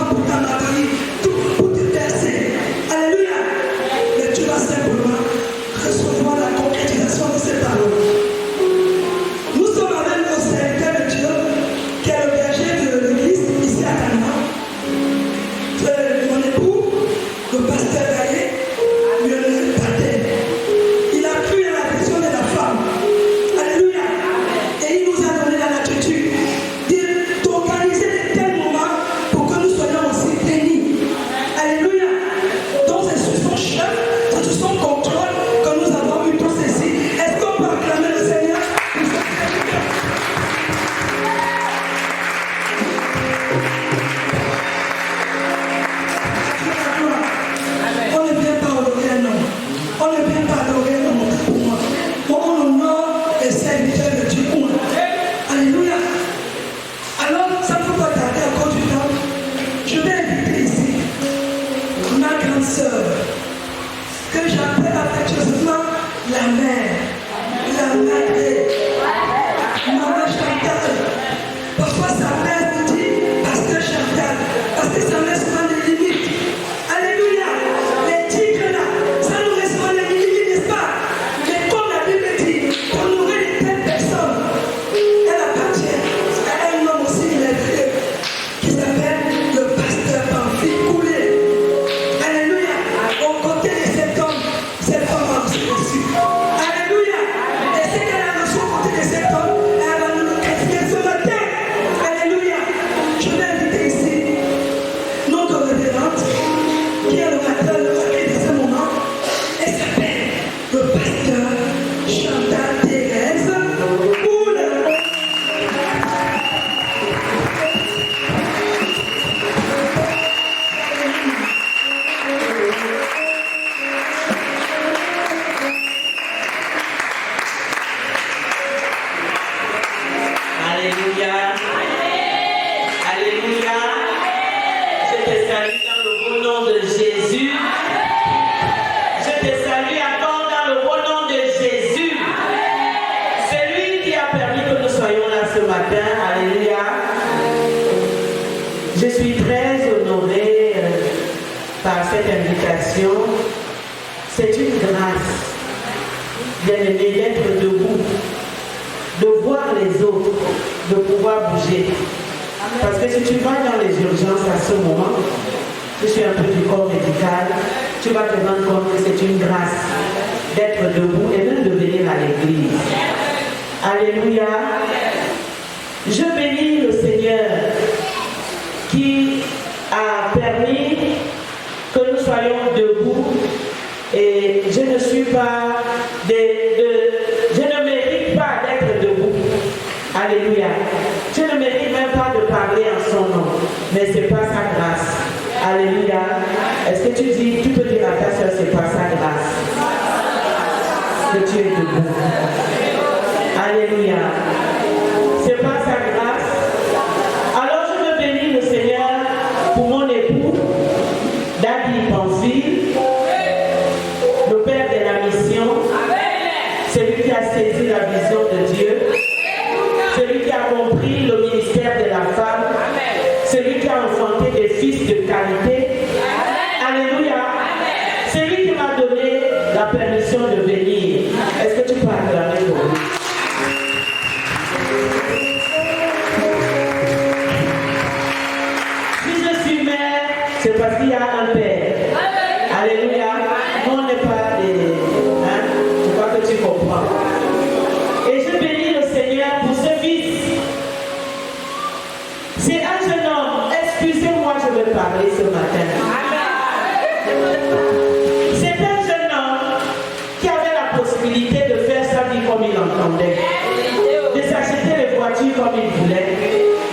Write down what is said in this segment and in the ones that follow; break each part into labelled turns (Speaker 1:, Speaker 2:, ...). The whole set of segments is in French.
Speaker 1: pour t'amadouer, tout pour te verser. Alléluia. Mais tu vas simplement recevoir la concrétisation de cette parole. Nous sommes avec nos serviteurs de Dieu, qui est le berger de l'église ici à Canada. Mon époux, le pasteur Gaillé, le pater. Il a cru à la vision de la femme. Alléluia. Et il nous a donné la latitude d'organiser de tels moments pour que nous soyons aussi bénis. Alléluia. Donc c'est sous son chef, c'est sous son contrôle que nous avons eu tout ceci. Est-ce qu'on peut acclamer le Seigneur? On ne vient pas honorer un homme. On ne vient pas adorer un homme pour moi. On honore les serviteurs de Dieu. Alléluia. Alors, ça ne peut pas tarder à cause du temps. Je vais inviter ici ma grande sœur, que j'appelle affectueusement la mère, la madre, maman Chantal. Parfois, sa mère me dit pasteur Chantal, parce que ça met souvent des limites. Alléluia. Les tigres là, ça nous met souvent des limites, n'est-ce pas? Mais comme la Bible dit, pour nourrir de telles personnes, elle appartient à un homme aussi illettré qui s'appelle le pasteur Pamphile Coulé. Alléluia. Au côté de cet homme, cette femme a aussi reçu. Alléluia. Et c'est qu'elle a reçu au côté de cet homme, elle va nous le qualifier ce matin. Alléluia. Je vais inviter ici notre révérende, qui est le matin de ce moment, elle s'appelle le pasteur Chantal Thérèse Poule.
Speaker 2: Alléluia. Alléluia. Je te salue dans le beau nom de Jésus. Je te salue encore dans le beau nom de Jésus. C'est lui qui a permis que nous soyons là ce matin. Alléluia. Je suis très honorée par cette invitation. C'est une grâce, bien-aimé, d'être debout, de voir les autres, de pouvoir bouger. Parce que si tu vas dans les urgences à ce moment, je suis un peu du corps médical, tu vas te rendre compte que c'est une grâce d'être debout et même de venir à l'église. Alléluia. Je bénis le Seigneur qui a permis que nous soyons debout et je ne suis pas je ne mérite pas d'être debout. Alléluia. Je ne mérite même pas de parler en son nom, mais c'est pas sa grâce. Alléluia. Est-ce que tu peux dire à ta soeur, c'est pas sa grâce que tu es debout. Alléluia. C'est pas sa grâce. Alors je me bénis le Seigneur pour mon époux, David Pamphile, le père de la mission, celui qui a saisi la vision de Dieu, celui qui a compris le ministère de la femme, celui qui a enfanté des fils de qualité. Alléluia. C'est lui qui m'a donné la permission de venir. Est-ce que tu peux acclamer pour lui? Si je suis mère, c'est parce qu'il y a un père. Alléluia. Nous, on n'est pas des... je crois que tu comprends. Et je bénis le Seigneur pour ce fils. C'est un jeune homme. Excusez-moi, je vais parler ce matin. C'est un jeune homme qui avait la possibilité de faire sa vie comme il entendait. De s'acheter les voitures comme il voulait.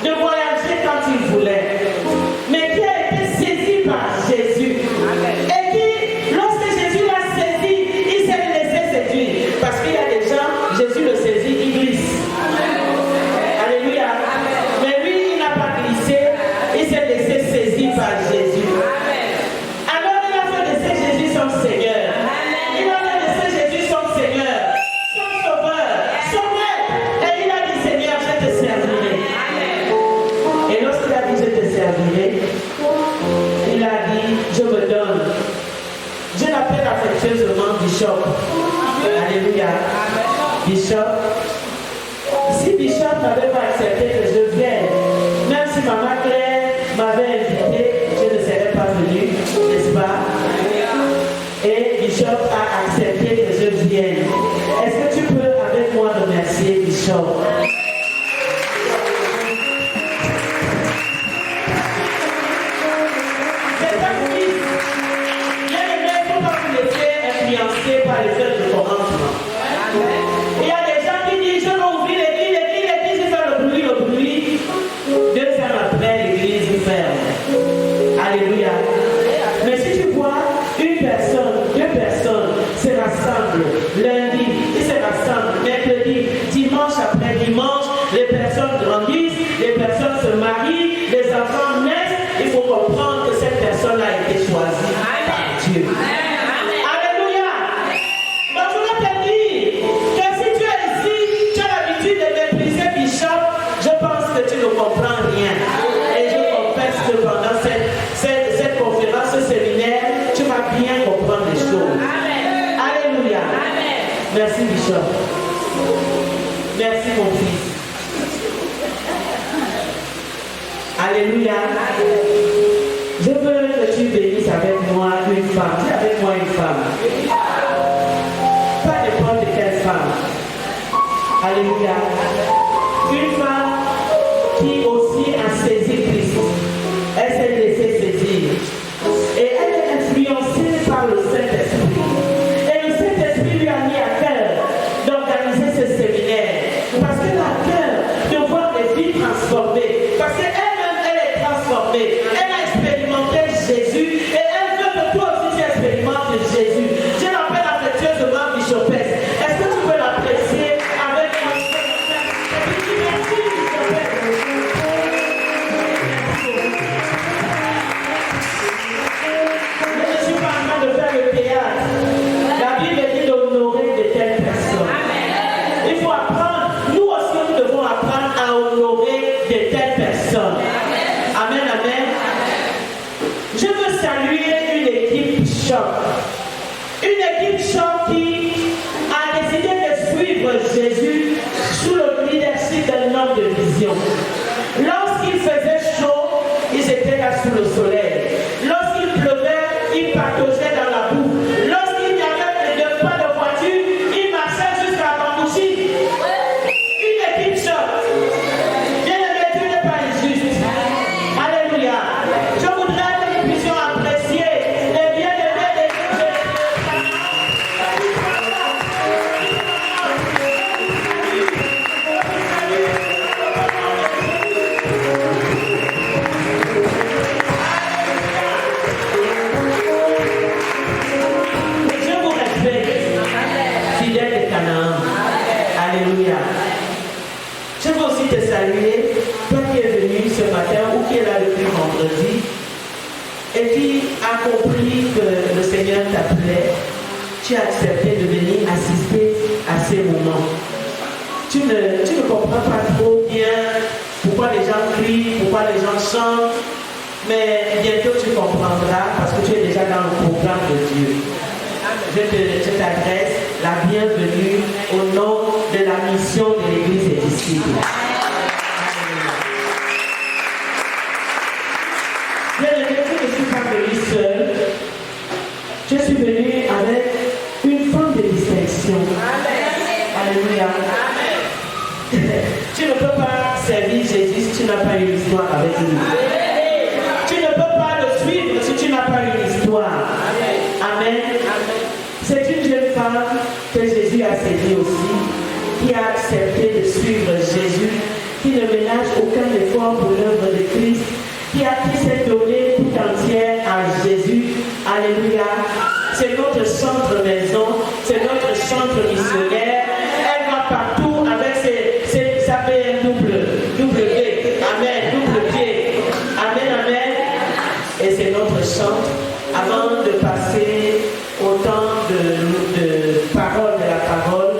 Speaker 2: De voyager quand il voulait. Mais qui a été saisi par Jésus. Et qui, lorsque Jésus l'a saisi, il s'est laissé séduire. Parce qu'il y a des gens, Jésus le saisit, il glisse. Alléluia. Mais lui, il n'a pas glissé, il s'est laissé saisir par Jésus. Alors il a fait de Jésus son Seigneur. Il a fait de Jésus son Seigneur, son Sauveur, son Maître. Et il a dit, Seigneur, je te servirai. Et lorsqu'il a dit, je te servirai, Bishop. Alléluia. Bishop. Si Bishop n'avait pas accepté que je vienne, même si Maman Claire m'avait invité, je ne serais pas venue, n'est-ce pas? Et Bishop a accepté que je vienne. Est-ce que tu peux avec moi remercier Bishop? C'est pas fini. Bien aimé, il ne faut pas vous laisser influencer par les heures de commandement. Il y a des gens qui disent, je vais ouvrir l'église fait le bruit. 2 heures après, l'église ferme. Alléluia. Mais si tu vois une personne, 2 personnes se rassemblent lundi, ils se rassemblent mercredi, dimanche après dimanche, les personnes grandissent, les personnes se marient, les enfants naissent, il faut comprendre que cette personne-là a été choisie par Dieu. Alléluia. Donc je veux te dire que si tu es ici, tu as l'habitude de mépriser Bishop, je pense que tu ne comprends rien. Et je confesse que pendant cette conférence, ce séminaire, tu vas bien comprendre les choses. Alléluia. Merci Bishop. Merci mon fils. Alléluia. Je veux que tu bénisses avec moi une femme. Dis avec moi une femme. Pas n'importe quelle femme. Alléluia. Une femme qui aussi a saisi Christ. Elle s'est laissée saisir. Et elle est influencée par le Saint-Esprit. Et le Saint-Esprit lui a mis à cœur d'organiser ce séminaire. Parce qu'elle a à cœur de voir les vies transformées. Parce qu'elle-même, elle est transformée. Elle a expérimenté Jésus. Et elle veut que toi aussi tu expérimentes Jésus. Je l'appelle affectueusement Bichopesse. Est-ce que tu peux l'apprécier avec moi? Merci Bichopesse. Je ne suis pas en train de faire le théâtre. La Bible dit d'honorer de telles personnes. Il faut apprendre, nous aussi nous devons apprendre à honorer de telles personnes. Amen, amen. Je veux saluer une équipe choc. Une équipe choc qui a décidé de suivre Jésus sous le leadership d'un homme de vision. Lorsqu'il faisait chaud, ils étaient là sous le soleil. Lorsqu'il pleuvait, ils pataugeaient dans la boue. Lorsqu'il n'y avait pas de voiture, ils marchaient jusqu'à Bambouchi. Une équipe choc. Bien aimé, Dieu n'est pas injuste. Alléluia. Je voudrais que nous puissions apprécier les bien-aimés des Je vous respecte, fidèles de Canaan. Alléluia. Je veux aussi te saluer, toi qui es venu ce matin ou qui est là depuis vendredi et qui a compris que le Seigneur t'appelait. Tu as accepté de venir assister à ces moments. Tu ne comprends pas trop bien pourquoi les gens crient, pourquoi les gens chantent, mais bientôt tu comprendras parce que tu es déjà dans le programme de Dieu. Je t'adresse la bienvenue au nom de la mission de l'Église des disciples. Bien aimé, je ne suis pas venue seule. Je suis venue avec une femme de distinction. Alléluia. Tu ne peux pas servir Jésus si tu n'as pas une histoire avec lui. Tu ne peux pas le suivre si tu n'as pas une histoire. Amen. C'est une jeune femme que Jésus a saisie aussi, qui a accepté de suivre Jésus, qui ne ménage aucun effort pour l'œuvre de Christ, qui a pris cette donnée tout entière à Jésus. Alléluia. C'est notre centre maison, c'est notre centre missionnaire. Elle va partout avec sa BMW. Amen. Double pied. Amen, amen. Et c'est notre centre. Avant de passer au temps de parole de la parole,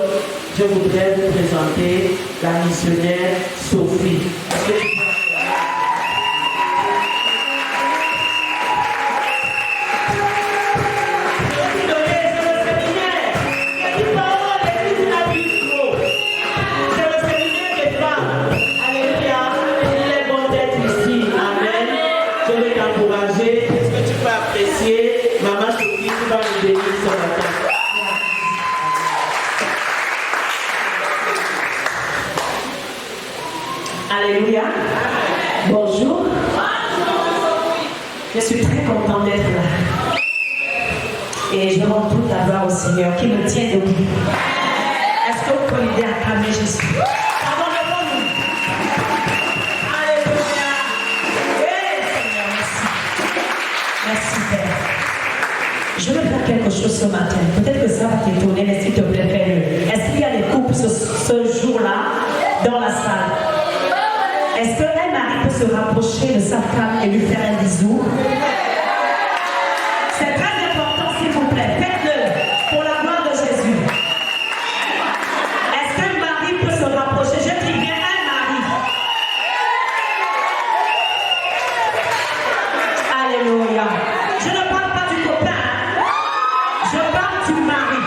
Speaker 2: je voudrais vous présenter la missionnaire Sophie. encourager. Est-ce que tu peux apprécier Maman Sophie qui va nous bénir ce matin?
Speaker 3: Alléluia. Bonjour. Je suis très contente d'être là. Et je rends toute la gloire au Seigneur qui me tient debout. Est-ce que vous pouvez m'aider à acclamer Jésus? Pardon, devant-nous. Alléluia. Hey, Seigneur, merci. Merci, Père. Je veux faire quelque chose ce matin. Peut-être que ça va t'étonner, mais s'il te plaît, fais-le. Est-ce qu'il y a des couples ce jour-là dans la salle? Est-ce qu'un mari peut se rapprocher de sa femme et lui faire un bisou? C'est très important, s'il vous plaît. Faites-le pour la gloire de Jésus. Est-ce qu'un mari peut se rapprocher? Je dis bien un mari. Alléluia. Je ne parle pas du copain. Je parle du mari.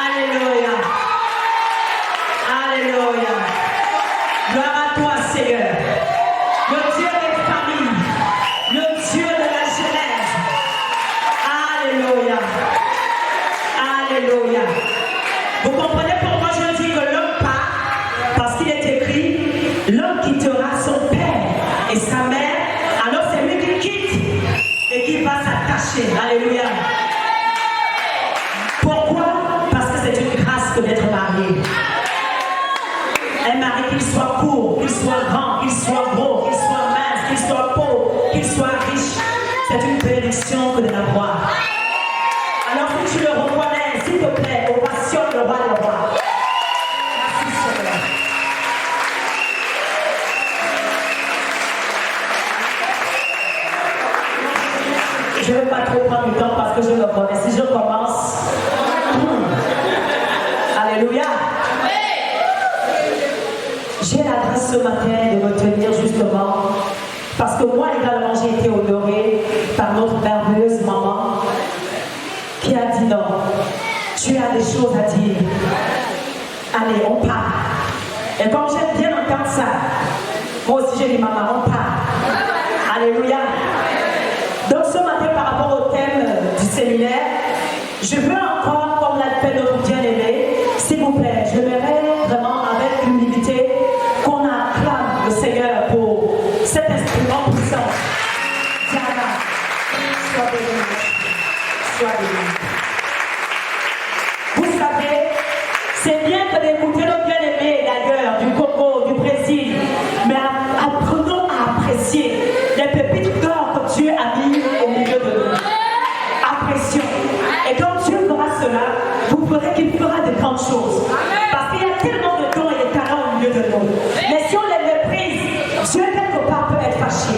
Speaker 3: Alléluia. Alléluia. Gloire à toi, Seigneur. Le Dieu des familles. Le Dieu de la Genèse. Alléluia. Alléluia. Vous comprenez pourquoi je dis que l'homme part? Parce qu'il est écrit, l'homme quittera son père et sa mère. Alors c'est lui qui quitte et qui va s'attacher. Alléluia. Pourquoi? Parce que c'est une grâce que d'être marié. Un mari, qu'il soit court, qu'il soit grand, qu'il soit gros, qu'il soit mince, qu'il soit pauvre, qu'il soit riche, c'est une bénédiction que de l'avoir. Alors si tu le reconnais, s'il te plaît, ovationne le roi des rois. Merci Seigneur. Je ne veux pas trop prendre du temps parce que je le connais. Si je commence, alléluia. J'ai la grâce ce matin de me tenir justement parce que moi également j'ai été honorée par notre merveilleuse maman qui a dit non, tu as des choses à dire. Allez, on part. Et quand j'aime bien entendre ça, moi aussi j'ai dit maman, on part. Alléluia. Donc ce matin par rapport au thème du séminaire, je veux encore, comme l'a fait notre bien-aimé, s'il vous plaît, je verrai vraiment avec l'humilité qu'on acclame le Seigneur pour cet instrument puissant. Diana, sois béni. Sois béni. Vous savez, c'est bien que d'écouter nos bien-aimés d'ailleurs, du Congo, du Brésil, mais apprenons à apprécier les pépites d'or que Dieu a mis au milieu de nous. Apprécions. Et quand Dieu fera cela, vous verrez qu'il fera de grandes choses. Parce qu'il y a tellement de dons et de talents au milieu de nous. Mais si on les méprise, Dieu quelque part peut être fâché.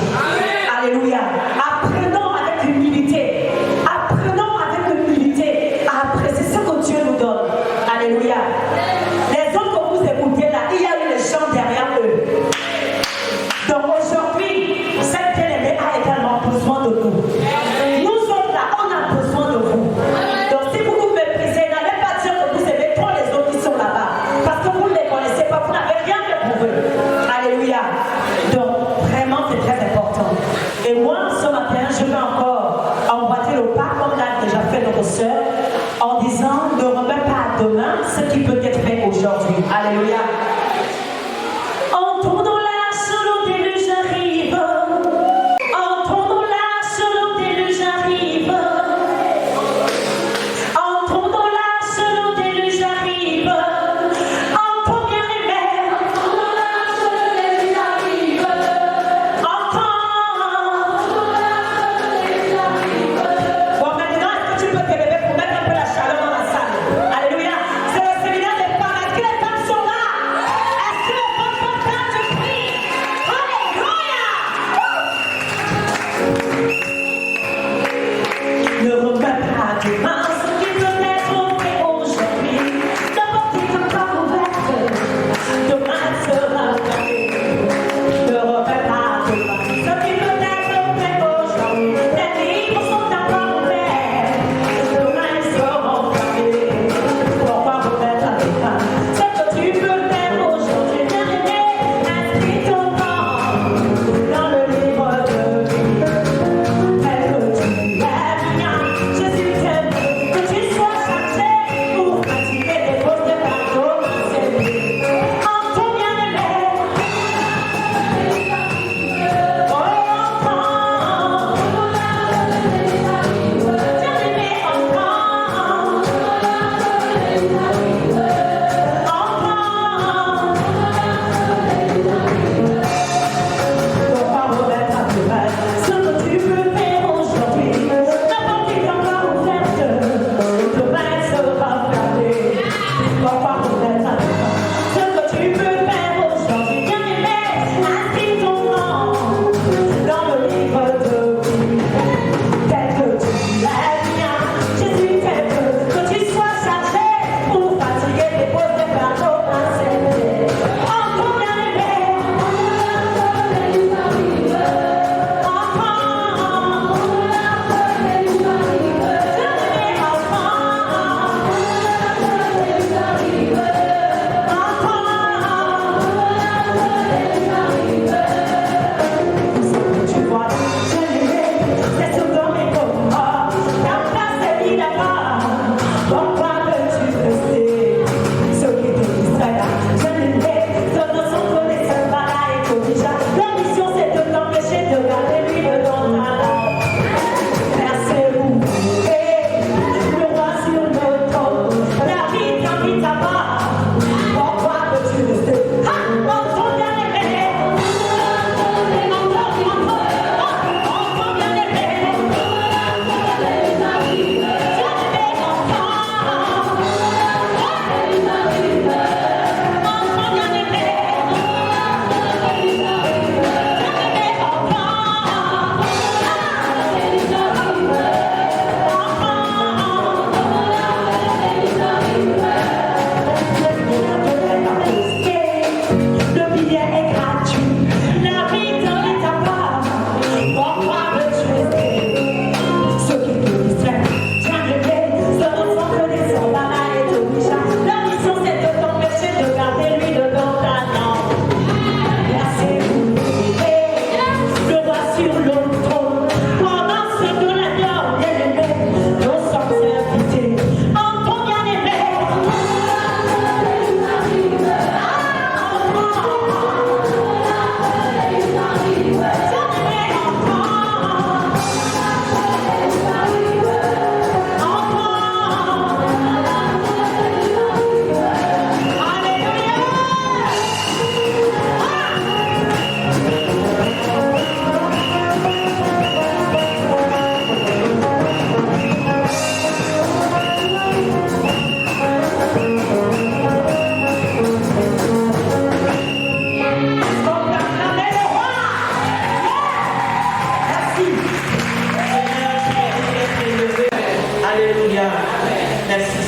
Speaker 3: Alléluia. Apprenons avec l'humilité. Apprenons avec l'humilité à apprécier ce que Dieu nous donne. Alléluia. Les autres que vous écoutez là, il y a eu les gens derrière eux. Donc aujourd'hui, cette bien-aimée a également besoin de nous. Nous autres là, on a besoin de vous. Donc si vous vous méprisez, n'allez pas dire que vous aimez trop les autres qui sont là-bas. Parce que vous ne les connaissez pas, vous n'avez rien à prouver. Alléluia. Donc vraiment c'est très important. Et moi ce matin, je vais encore emboîter le pas comme l'a déjà fait notre sœur en disant ne remets pas à demain ce qui peut être fait aujourd'hui. Alléluia. Entendons-la selon des j'arrive. Entendons-la selon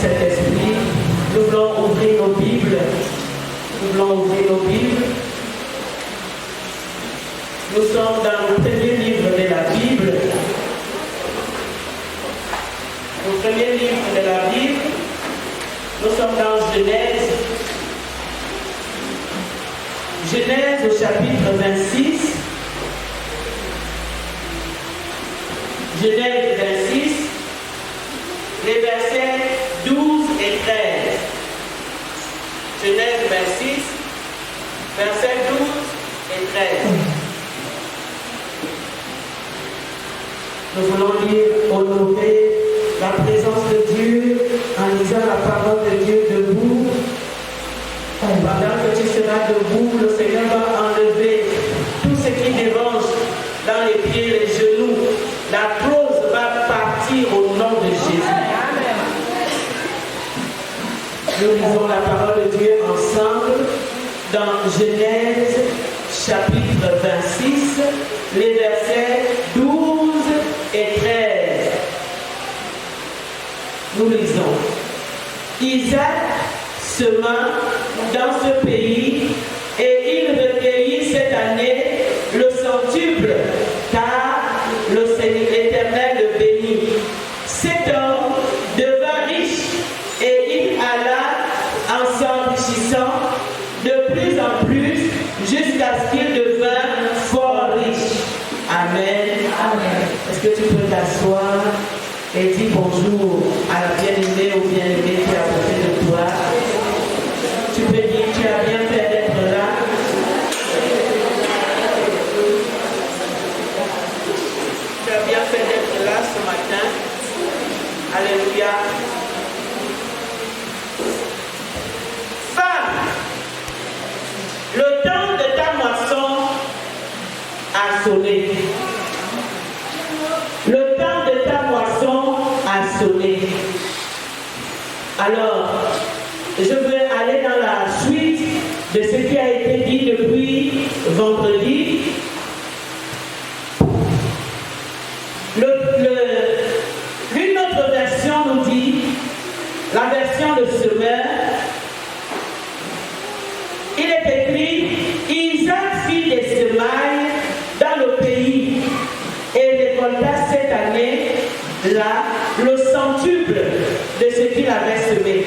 Speaker 2: Saint-Esprit, nous voulons ouvrir nos Bibles. Nous voulons ouvrir nos Bibles. Nous sommes dans le premier livre de la Bible. Le premier livre de la Bible. Nous sommes dans Genèse. Genèse au chapitre 26. Genèse 26, les versets 12 et 13. Genèse 26, versets 12 et 13. Nous voulons lire, honorer la présence de Dieu en lisant la parole de Dieu debout. Pendant que tu seras debout, le Seigneur va enlever tout ce qui dérange dans les pieds, les genoux. La prose va partir au nom de Jésus. Nous lisons la parole de Dieu ensemble dans Genèse chapitre 26, les versets 12 et 13. Nous lisons. Isaac sema dans ce pays et il recueillit cette année le centuple, car l'Éternel le bénit. Cet homme devint riche et il alla en s'enrichissant de plus en plus jusqu'à ce qu'il devint fort riche. Amen. Amen. Est-ce que tu peux t'asseoir et dire bonjour à la bien-aimée ou bien-aimé qui est à côté de toi? Tu peux dire tu as bien fait d'être là. Tu as bien fait d'être là ce matin. Alléluia. Femme, le temps de ta moisson a sonné. Le temps de ta moisson a sonné. Alors, je veux aller dans la suite de ce qui a été dit depuis vendredi. L'une autre version nous dit, la version de semeur, il est écrit, Isaac fit des semailles dans le pays et récolta cette année-là le centuple de ce qu'il avait semé.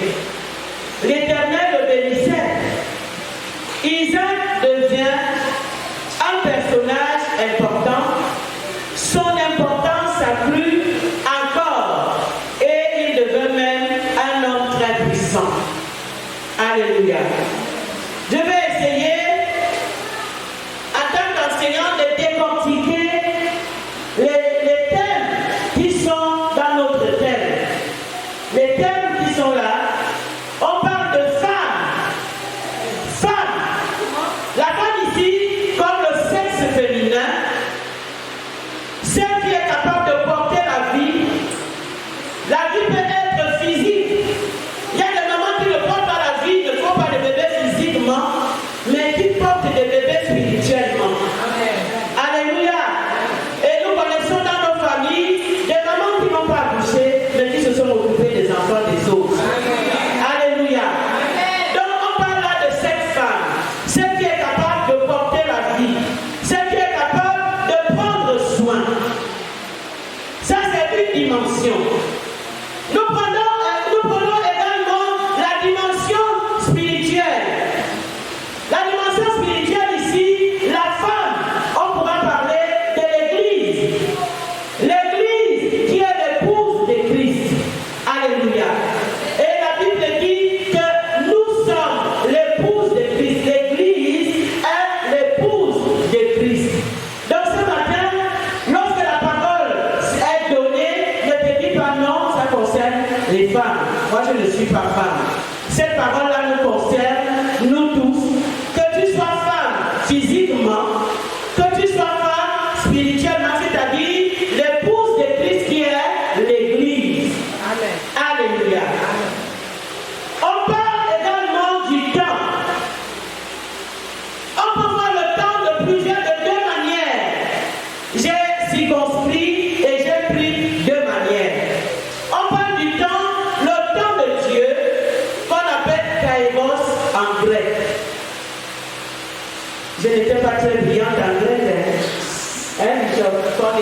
Speaker 2: L'Éternel le bénissait. Isaac devient un personnage important. Son importance s'accrut encore et il devint même un homme très puissant. Alléluia. Je vais essayer, en tant qu'enseignant, de décortiquer les thèmes qui sont dans notre thème. Les thèmes qui sont là. On parle de femme. Femme. La femme ici, comme le sexe féminin, celle qui est capable de porter la vie. La vie peut être physique. Il y a des mamans qui ne portent pas la vie, ne font pas de bébés physiquement, mais qui portent des bébés spirituellement. Amen. Alléluia. Et nous connaissons dans nos familles des mamans qui n'ont pas accouché, mais qui se sont occupées des enfants des autres. Alléluia. Donc on parle là de cette femme, celle qui est capable de porter la vie, celle qui est capable de prendre soin. Ça c'est une dimension. Nous prenons également la dimension spirituelle. La dimension spirituelle ici, la femme, on pourra parler de l'Église. L'Église qui est l'épouse de Christ. Alléluia. Et la Bible dit que nous sommes l'épouse de Christ. L'Église est l'épouse de Christ. Donc ce matin, lorsque la parole est donnée, ne te dis pas non, ça concerne les femmes. Moi je ne suis pas femme. Cette parole-là nous concerne, nous tous. Que tu sois femme physiquement, que tu sois femme spirituellement, c'est-à-dire l'épouse de Christ qui est l'Église. Amen. Alléluia. Amen. On parle également du temps. On peut voir le temps de deux manières. J'ai circonscrit et j'ai pris deux manières. On parle du temps, le temps de Dieu.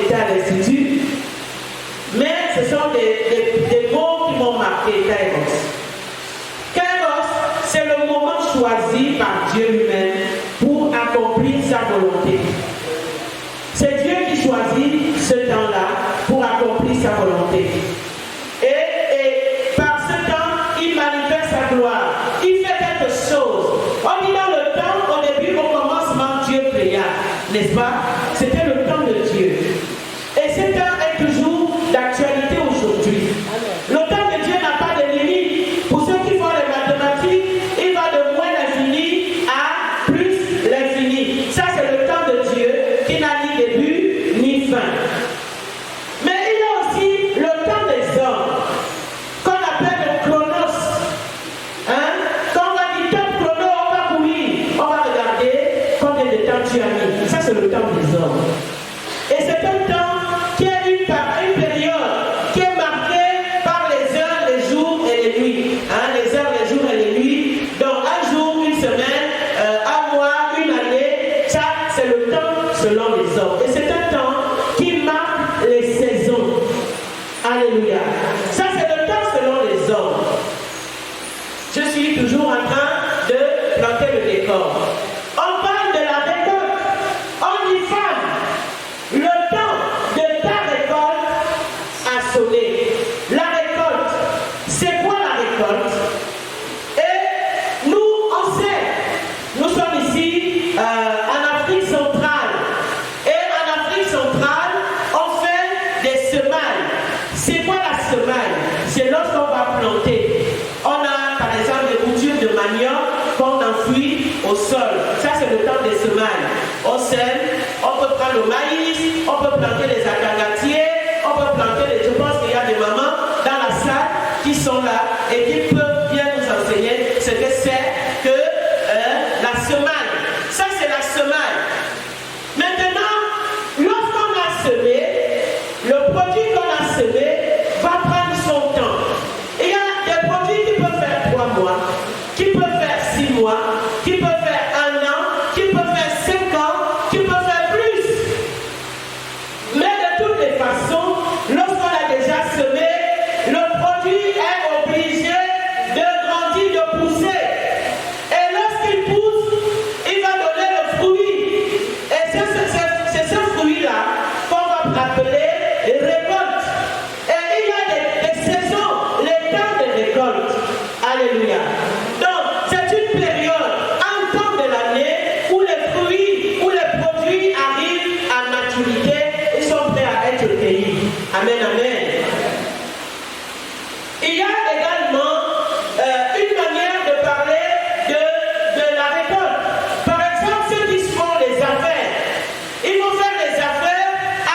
Speaker 2: j'étais à l'Institut, mais ce sont des mots qui m'ont marqué, Kairos. Kairos, c'est le moment choisi par Dieu lui-même pour accomplir sa volonté. C'est Dieu qui choisit ce temps-là pour accomplir sa volonté. Et par ce temps, il manifeste sa gloire. Il fait quelque chose. On dit dans le temps, au début, au commencement, Dieu créa. N'est-ce pas? C'était le temps de Dieu. Et ce temps est toujours d'actualité aujourd'hui. Le temps de Dieu n'a pas de limite. Pour ceux qui font les mathématiques, il va de moins l'infini à plus l'infini. Ça, c'est le temps de Dieu qui n'a ni début ni fin. Mais il y a aussi le temps des hommes, qu'on appelle le chronos. Quand on va dire top chrono, on va courir, on va regarder combien de temps tu as mis. Ça, c'est le temps des hommes. Et c'est un temps qui est une période qui est marquée par les heures, les jours et les nuits. Les heures, les jours et les nuits. Donc un jour, une semaine, un mois, une année, ça c'est le temps selon les hommes. Et c'est un temps qui marque les saisons. Alléluia. Ça c'est le temps selon les hommes. Je suis toujours en train de planter le décor. On parle de la récolte. On dit femme, le temps de ta récolte a sonné. La récolte, c'est quoi la récolte? Et nous, on sait, nous sommes ici en Afrique centrale. Et en Afrique centrale, on fait des semailles. C'est quoi la semaille? C'est lorsqu'on va planter. On a par exemple des boutures de manioc qu'on enfouit au sol. Ça c'est le temps des semailles. On sème, on peut prendre le maïs, on peut planter les acagatiers, on peut planter les... Je pense qu'il y a des mamans dans la salle qui sont là et qui peuvent bien nous enseigner ce que c'est que la semaille. Ça c'est la semaille. Maintenant, lorsqu'on a semé, le produit qu'on a semé va prendre son temps. Il y a des produits qui peuvent faire 3 mois, qui peuvent faire 6 mois, qui peuvent faire 1 an, qui peuvent faire 5 ans, qui peuvent faire plus. Mais de toutes les façons, lorsqu'on a déjà semé, le produit est obligé de grandir, de pousser. Et lorsqu'il pousse, il va donner le fruit. Et c'est ce fruit-là qu'on va appeler récolte. Et il y a des saisons, les temps de récolte. Alléluia. Donc, c'est une période, un temps de l'année où les fruits, où les produits arrivent à maturité et sont prêts à être cueillis. Amen, amen. Il y a également une manière de parler de la récolte. Par exemple, ceux qui font les affaires, ils vont faire les affaires,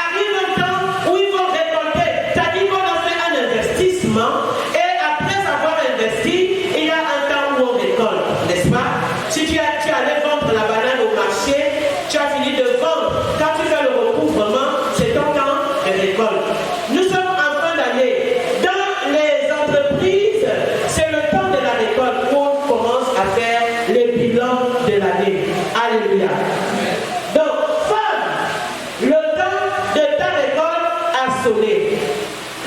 Speaker 2: arrive un temps où ils vont récolter. C'est-à-dire qu'on a fait un investissement et après avoir investi, il y a un temps où on récolte, n'est-ce pas? Si tu allais vendre la banane au marché, tu as fini de vendre. Quand tu fais le recouvrement, c'est ton temps de récolte. Nous sommes en fin d'année. Dans les entreprises, c'est le temps de la récolte où on commence à faire les bilans de l'année. Alléluia. Donc, femme, le temps de ta récolte a sonné.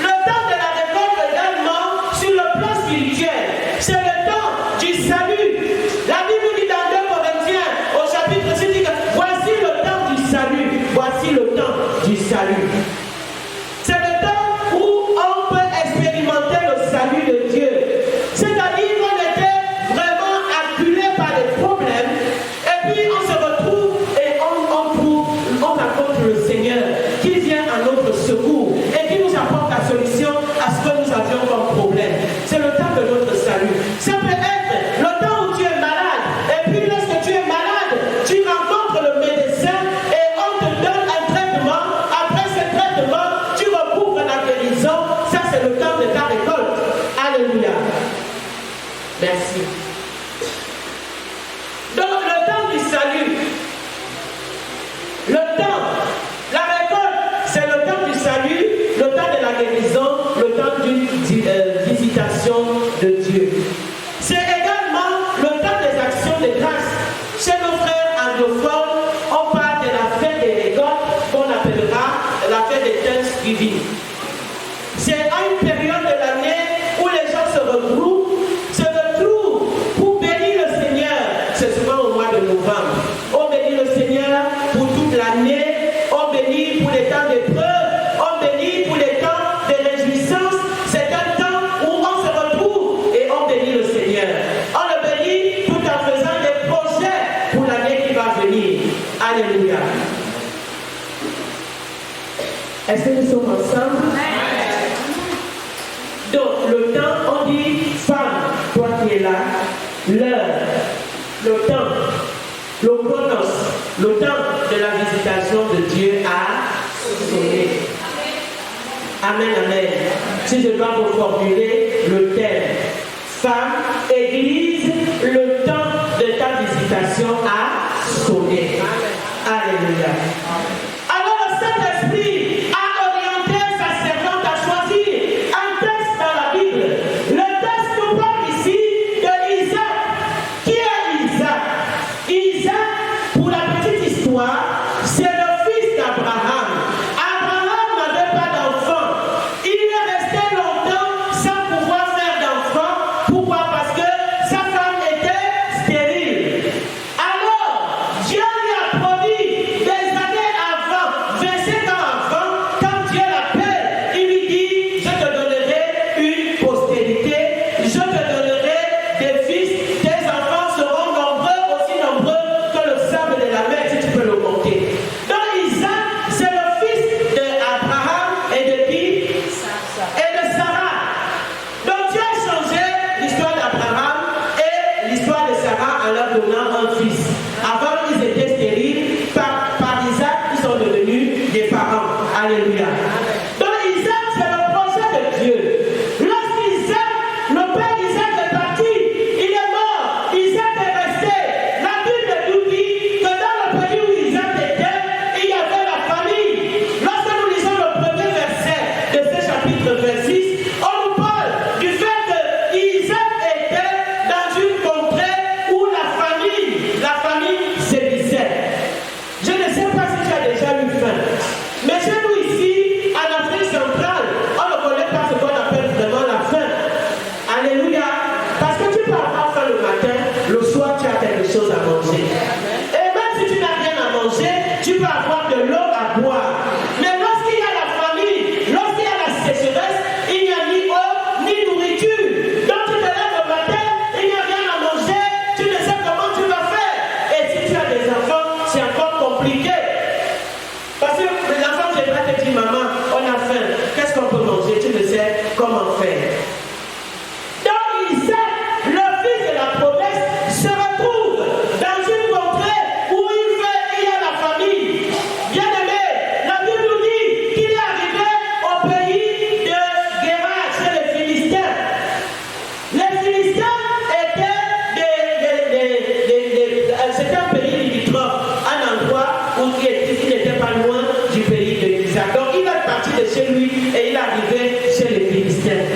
Speaker 2: Le temps de la récolte également, sur le plan spirituel, c'est le temps du salut. La Bible dit dans 2 Corinthiens, au chapitre 6, dit que voici le temps du salut. Voici le temps du salut. C'est le temps où on peut expérimenter le salut de Dieu. C'est-à-dire qu'on était vraiment acculé par les problèmes et puis on se retrouve et on rencontre le Seigneur qui vient à notre secours et qui nous apporte la solution à ce que nous avions comme problème. C'est le temps de notre salut. Ça peut être le temps où tu es malade et puis lorsque tu es malade, tu rencontres le médecin et on te donne un traitement. Après ce traitement, tu recouvres la guérison. Ça c'est le temps de ta récolte. Alléluia. Merci. Donc le temps du salut, le temps, la récolte, c'est le temps du salut, le temps de la guérison, le temps d'une visitation de Dieu. C'est également le temps des actions de grâce. Chez nos frères anglophones, on parle de la fête des récoltes qu'on appellera la fête de Thanksgiving. C'est à une période de l'année où les gens se retrouvent pour bénir le Seigneur. C'est souvent au mois de novembre. On bénit le Seigneur pour toute l'année. On bénit pour les temps d'épreuve. On bénit pour les temps de réjouissance. C'est un temps où on se retrouve et on bénit le Seigneur. On le bénit tout en faisant des projets pour l'année qui va venir. Alléluia. Est-ce que nous sommes ensemble? Donc, le temps, on dit femme, toi qui es là, l'heure, le temps, le chronos, le temps de la visitation de Dieu a sonné. Amen, amen. Si je dois vous formuler le thème, femme, église, le temps de ta visitation a sonné. Alléluia. Alors le Saint-Esprit a orienté sa servante à choisir un texte dans la Bible. Le texte nous parle ici de Isaac. Qui est Isaac? Isaac, pour la petite histoire, c'est le fils d'Abraham. Abraham n'avait pas d'enfant. Il est resté longtemps sans pouvoir faire d'enfant. Pourquoi? Parce que sa femme était stérile. Alors, Dieu lui a promis des années avant, 25 ans avant, quand Dieu l'appelle, il lui dit, je te donnerai une postérité, je te donnerai des fils, tes enfants seront nombreux, aussi nombreux que le sable de la mer, si tu peux le compter. Donc Isaac, c'est le fils d'Abraham et de qui? Et de Sarah. Donc Dieu a changé l'histoire d'Abraham et l'histoire de Sarah en leur donnant un fils. Avant, ils étaient stériles. Par Isaac, ils sont devenus des parents. Alléluia. Donc Isaac, c'est le projet de Dieu. Lorsqu'Isaac, le père d'Isaac est parti, il est mort. Isaac est resté. La Bible nous dit que dans le pays où Isaac était, il y avait la famille. Lorsque nous lisons le premier verset de ce chapitre 26, on nous parle du fait que Isaac était dans une contrée où la famille sévissait. Je ne sais pas si tu as déjà eu faim, mais chez nous ici, en Afrique centrale, on ne connaît pas ce qu'on appelle vraiment la faim. Alléluia. Parce que tu peux avoir faim le matin, le soir tu as quelque chose à manger. Et même si tu n'as rien à manger, tu peux avoir de l'eau à boire. Mais lorsqu'il y a la famine, lorsqu'il y a la sécheresse, il n'y a ni eau ni nourriture. Donc tu te lèves le matin, il n'y a rien à manger, tu ne sais comment tu vas faire. Et si tu as des enfants, c'est encore compliqué. Parce que les enfants viendront te dire, maman, on a faim, qu'est-ce qu'on peut manger? Tu ne sais comment faire. Donc Isaac, le fils de la promesse, se retrouve dans une contrée où il y a la famille. Bien aimé, la Bible nous dit qu'il est arrivé au pays de Guérar, chez les Philistins. Les Philistins c'était un pays limitrophe, un endroit où il n'était pas loin du pays de Isaac. Donc il est parti de chez lui et il est arrivé chez les Philistins.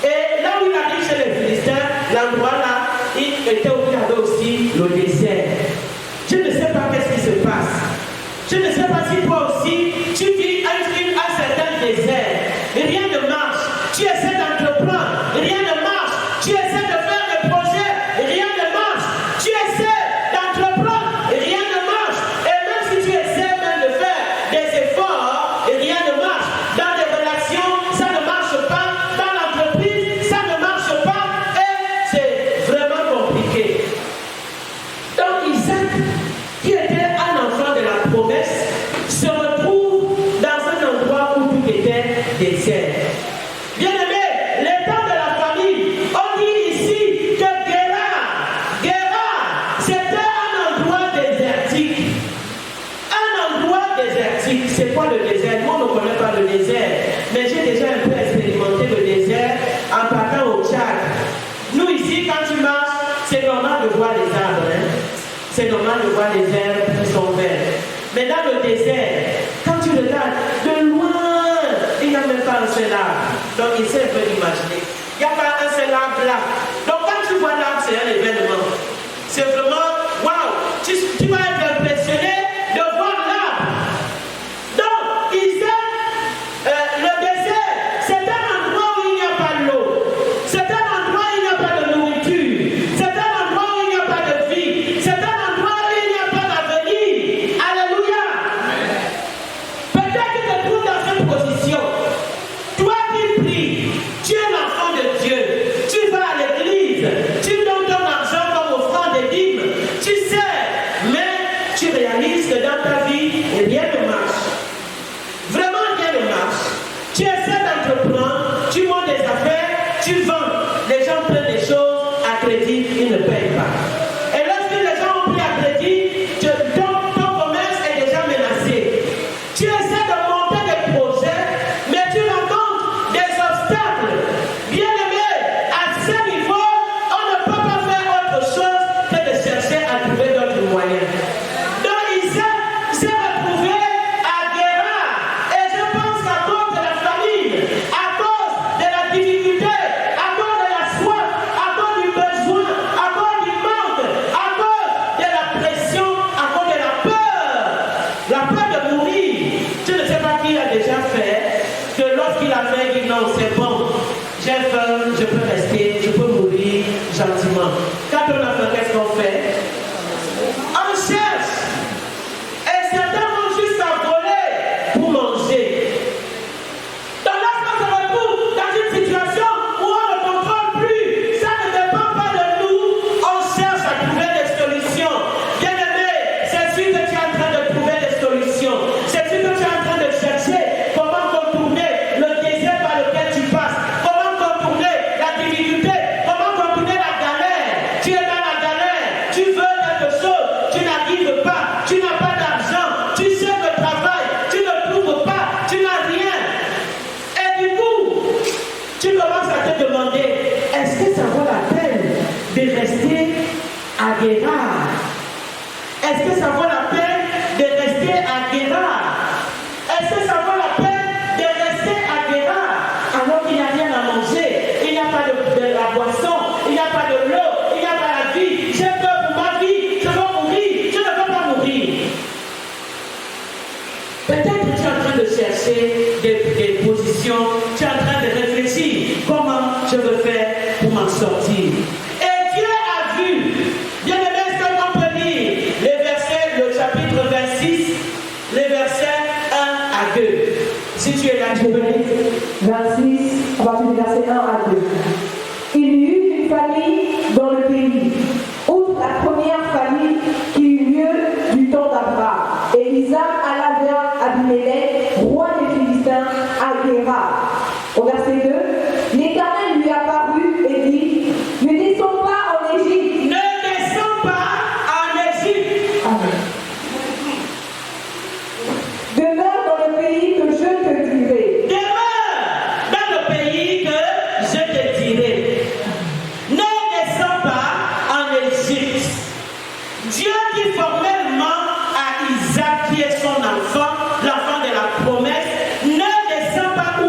Speaker 2: Et là où il arrive chez les Philistins, l'endroit là, il était où il y avait aussi le désert. Je ne sais pas qu'est-ce qui se passe. Je ne sais pas si toi aussi, tu vis un certain désert. Et rien ne marche. Tu essaies d'entreprendre. Rien ne marche. Tu essaies de faire des projets. Rien ne marche. Tu essaies d'entreprendre. Rien ne marche. Et même si tu essaies même de faire des efforts, rien ne marche. Dans les relations, ça ne marche pas. Dans l'entreprise, ça ne marche pas. Et c'est vraiment compliqué. Donc Isaac, qui était un enfant de la promesse, se retrouve dans un endroit où tout était désert. Bien aimé, les temps de la famille, on dit ici que Guérar, c'était un endroit désertique. Un endroit désertique, c'est quoi le désert? Moi, on ne connaît pas le désert, mais j'ai déjà un peu expérimenté le désert en partant au Tchad. Nous ici, quand tu marches, c'est normal de voir les arbres. C'est normal de voir les herbes qui sont vertes. Mais dans le désert, quand tu regardes de loin, il n'y a même pas un seul arbre. Donc il s'est fait imaginer. Il n'y a pas un seul arbre là. Donc quand tu vois l'arbre, c'est un événement. C'est vraiment, waouh, tu vas être impressionné de voir l'arbre. Donc Isaac Tu essaies d'entreprendre, tu montes des affaires, tu vends. Les gens prennent des choses à crédit, ils ne payent pas. Et lorsque les gens ont pris à crédit, ton commerce est déjà menacé. Tu essaies de monter des projets, mais tu rencontres des obstacles. Bien aimé, à ce niveau, on ne peut pas faire autre chose que de chercher à trouver d'autres moyens. Donc Isaac s'est retrouvé à Guérard. Et je pense qu'à cause de la famine, à cause de la difficulté, à cause de la soif, à cause du besoin, à cause du manque, à cause de la pression, à cause de la peur de mourir. Je ne sais pas qui a déjà fait, que lorsqu'il a fait, il dit non, c'est bon, j'ai faim, je peux rester, je peux mourir gentiment. Quand on a faim, qu'est-ce qu'on fait? On cherche. Et certains vont juste à voler pour manger. Donc lorsqu'on se retrouve dans une situation où on ne contrôle plus, ça ne dépend pas de nous, on cherche à trouver des solutions. Bien aimé, c'est sûr que tu es en train de trouver des solutions. C'est sûr que tu es en train de chercher comment contourner le désert par lequel tu passes, comment contourner la difficulté, comment contourner la galère. Tu es dans la galère, tu veux quelque chose, tu n'arrives pas, tu n'as pas d'argent, tu cherches le travail, tu ne trouves pas, tu n'as rien. Et du coup, tu commences à te demander, est-ce que ça vaut la peine de rester à Guérard? Est-ce que ça vaut la peine de rester à Guérard? Est-ce que ça vaut la peine de rester à Guérard alors qu'il n'y a rien à manger? Il n'y a pas de la boisson, il n'y a pas de l'eau, il n'y a pas la vie. J'ai peur pour ma vie, je veux mourir, je ne veux pas mourir. Peut-être que tu es en train de chercher des positions, tu es en train de réfléchir comment je veux faire pour m'en sortir. Et Dieu a vu, bien aimé, est-ce qu'on peut lire les versets, le chapitre 26, les versets 1 à 2. Si tu es là, tu peux lire.
Speaker 3: 26, à partir du verset 1 à 2. Il y eut une famille dans le pays, outre la première famille qui eut lieu du temps d'Abraham. Et Isaac alla vers Abimelech, roi des Philistins, à Guérard. Au verset 2, l'Éternel lui apparut et dit, ne descends pas en Égypte.
Speaker 2: Ne descends pas en Égypte.
Speaker 3: Amen. Demeure dans le pays que je te dirai.
Speaker 2: Demeure dans le pays que je te dirai. Ne descends pas en Égypte. Dieu dit formellement à Isaac, qui est son enfant, l'enfant de la promesse, ne descends pas où?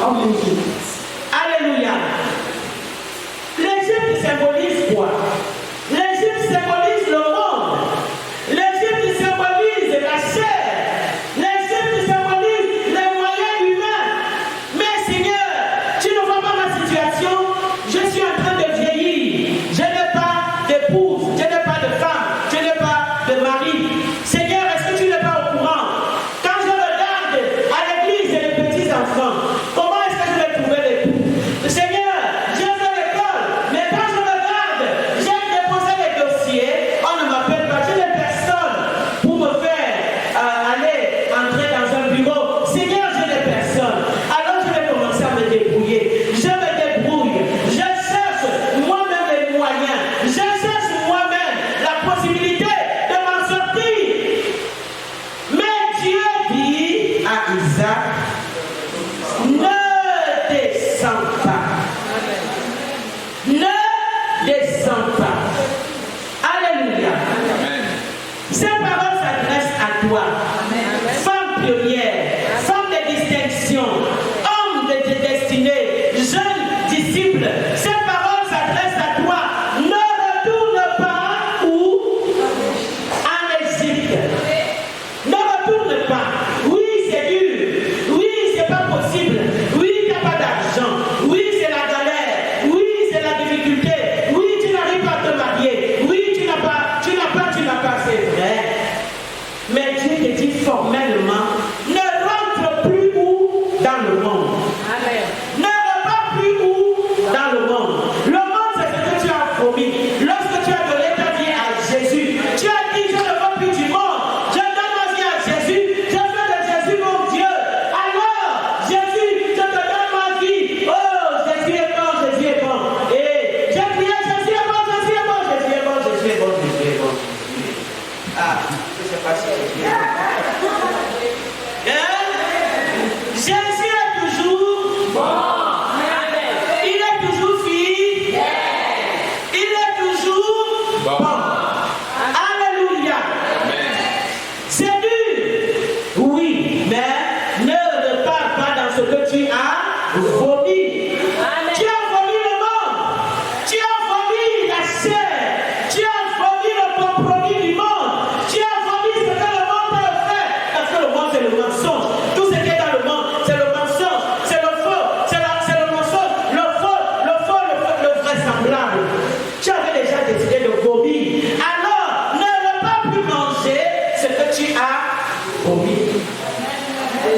Speaker 3: En Égypte.
Speaker 2: Alléluia. L'Égypte symbolise quoi? L'Égypte symbolise le monde. L'Égypte symbolise la chair. L'Égypte symbolise les moyens humains. Mais Seigneur, tu ne vois pas ma situation. Je suis en train de vieillir. Je n'ai pas d'épouse, je n'ai pas de femme, je n'ai pas de mari. Seigneur, est-ce que tu n'es pas au courant? Quand je regarde à l'église et les petits-enfants, comment est-ce que je vais trouver l'époux? Seigneur, j'ai fait l'école, mais quand je regarde, j'ai déposé les dossiers, on ne m'appelle pas, je n'ai personne pour me faire aller entrer dans un bureau. Seigneur, je n'ai personne. Alors je vais commencer à me débrouiller. Je me débrouille. Je cherche moi-même les moyens. Je cherche moi-même la possibilité de m'en sortir. Mais Dieu dit à Isaac, ne descends pas. Ne descends pas. Alléluia. Ces paroles s'adressent à toi. Femme pionnière, femme de distinction, homme de destinée, jeune disciple. Ces paroles s'adressent à toi. Ne retourne pas où? En Égypte. Ne retourne pas. Oui, c'est dur. Oui, c'est pas possible. Oui, tu n'as pas d'argent. Oui, c'est la galère. Oui, c'est la difficulté. Oui, tu n'arrives pas à te marier. Oui, tu n'as pas, c'est vrai. Mais Dieu te dit formellement, ne rentre plus où? Dans le monde.
Speaker 3: Amen.
Speaker 2: Ne repars plus où? Dans le monde. Le monde, c'est ce que tu as promis. Lorsque tu as donné ta vie à Jésus, tu as dit, je ne veux plus du monde. Je donne ma vie à Jésus. Je fais de Jésus mon Dieu. Alors, Jésus vomi. Tu as vomi le monde. Tu as vomi la chair. Tu as vomi le compromis du monde. Tu as vomi ce que le monde t'a fait. Parce que le monde, c'est le mensonge. Tout ce qui est dans le monde, c'est le mensonge. C'est le faux. C'est le mensonge. Le faux, le vraisemblable. Tu avais déjà décidé de vomir. Alors, ne pas plus manger ce que tu as vomi.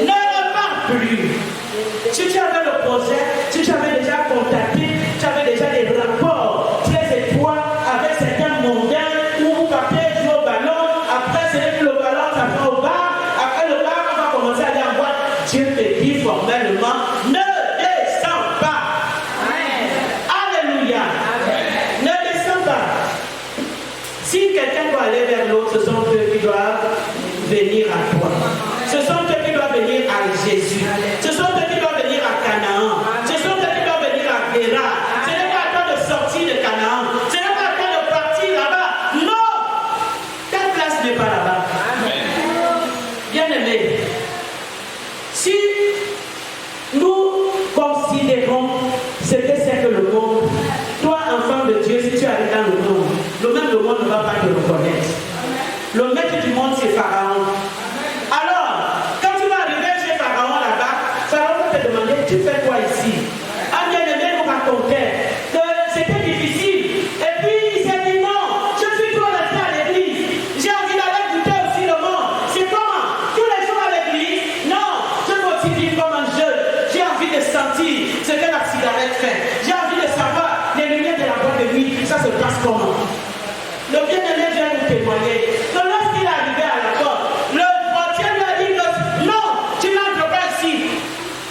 Speaker 2: Ne repars plus. Si tu avais le projet, si tu avais déjà contacté, tu avais déjà des rapports très étroits avec certains mondains où vous partez jouer au ballon, après c'est que le ballon ça prend au bar, après le bar on va commencer à aller en boîte. Dieu te dit formellement, ne descends pas. Alléluia. Ne descends pas. Si quelqu'un doit aller vers l'autre, ce sont eux qui doivent venir à toi. Ce sont eux qui doivent venir à Jésus. Ce sont eux qui doivent venir à Canaan. Ce sont eux qui doivent venir à Guéra. Ce n'est pas à toi de sortir de Canaan. Ce n'est pas à toi de partir là-bas. Non! Ta place n'est pas là-bas. Bien-aimé, si nous considérons ce que c'est que le monde, toi, enfant de Dieu, si tu arrives dans le monde ne va pas te reconnaître. Le maître du monde, c'est Pharaon. Alors, quand tu vas arriver chez Pharaon là-bas, Pharaon va te demander, tu fais quoi ici? Un bien-aimé nous racontait que c'était difficile. Et puis il s'est dit non, je suis trop resté à l'église. J'ai envie d'aller goûter aussi le monde. C'est comment? Tous les jours à l'église? Non, je veux aussi vivre comme un jeune. J'ai envie de sentir ce que la cigarette fait. J'ai envie de savoir les lumières de la boîte de nuit. Ça se passe comment? Le bien-aimé vient nous témoigner que lorsqu'il est arrivé à la porte, le portier lui a dit que non, tu n'entres pas ici.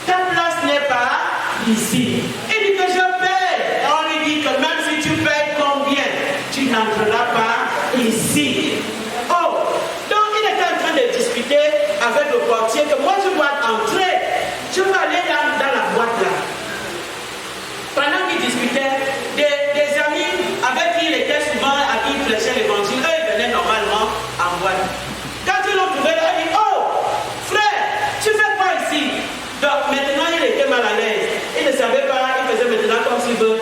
Speaker 2: Ta place n'est pas ici. Il dit que je paie. On lui dit que même si tu payes combien, tu n'entreras pas ici. Oh, donc il était en train de discuter avec le portier que moi je dois entrer. Je veux aller dans la boîte là. Pendant qu'il discutait, des amis avec qui il était souvent, à qui il prêchait l'évangile, eux ils venaient normalement en boîte. Quand ils l'ont trouvé là, il dit, oh, frère, tu fais quoi ici? Donc maintenant il était mal à l'aise. Il ne savait pas, il faisait maintenant comme s'il veut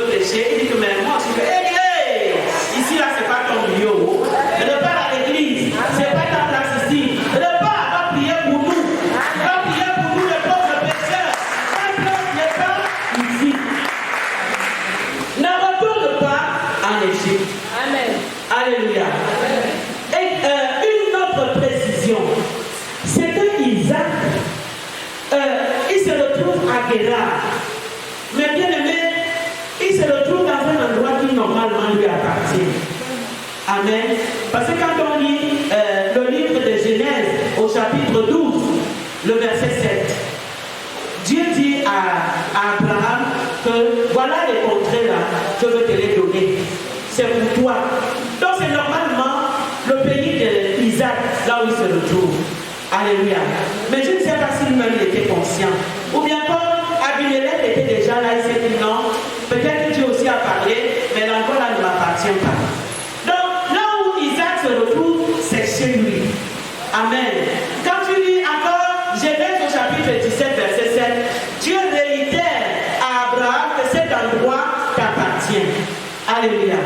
Speaker 2: prêcher. Il dit que mais moi je fais, hey, ici là c'est pas ton lieu. Ne pas à l'église, c'est pas ta place ici. Ne pas va prier pour nous. Va prier pour nous les pauvres pécheurs. Ta place n'est pas ici. Ne retourne pas en Égypte. Amen. Alléluia. Et une autre précision, c'est que Isaac, il se retrouve à Guérar. Mais bien aimé, il se retrouve dans un endroit qui normalement lui appartient. Amen. Parce que quand on lit le livre de Genèse au chapitre 12, le verset 7, Dieu dit à Abraham que voilà les contrées là, je veux te les donner. C'est pour toi. Donc c'est normalement le pays d'Isaac, là où il se retrouve. Alléluia. Mais je ne sais pas si lui-même était conscient. Ou bien comme Abimelech était déjà là, il s'est dit non, peut-être que Dieu aussi a parlé, mais l'endroit là ne m'appartient pas. Donc là où Isaac se retrouve, c'est chez lui. Amen. Quand tu lis encore Genèse au chapitre 17, verset 7, Dieu réitère à Abraham que cet endroit t'appartient. Alléluia.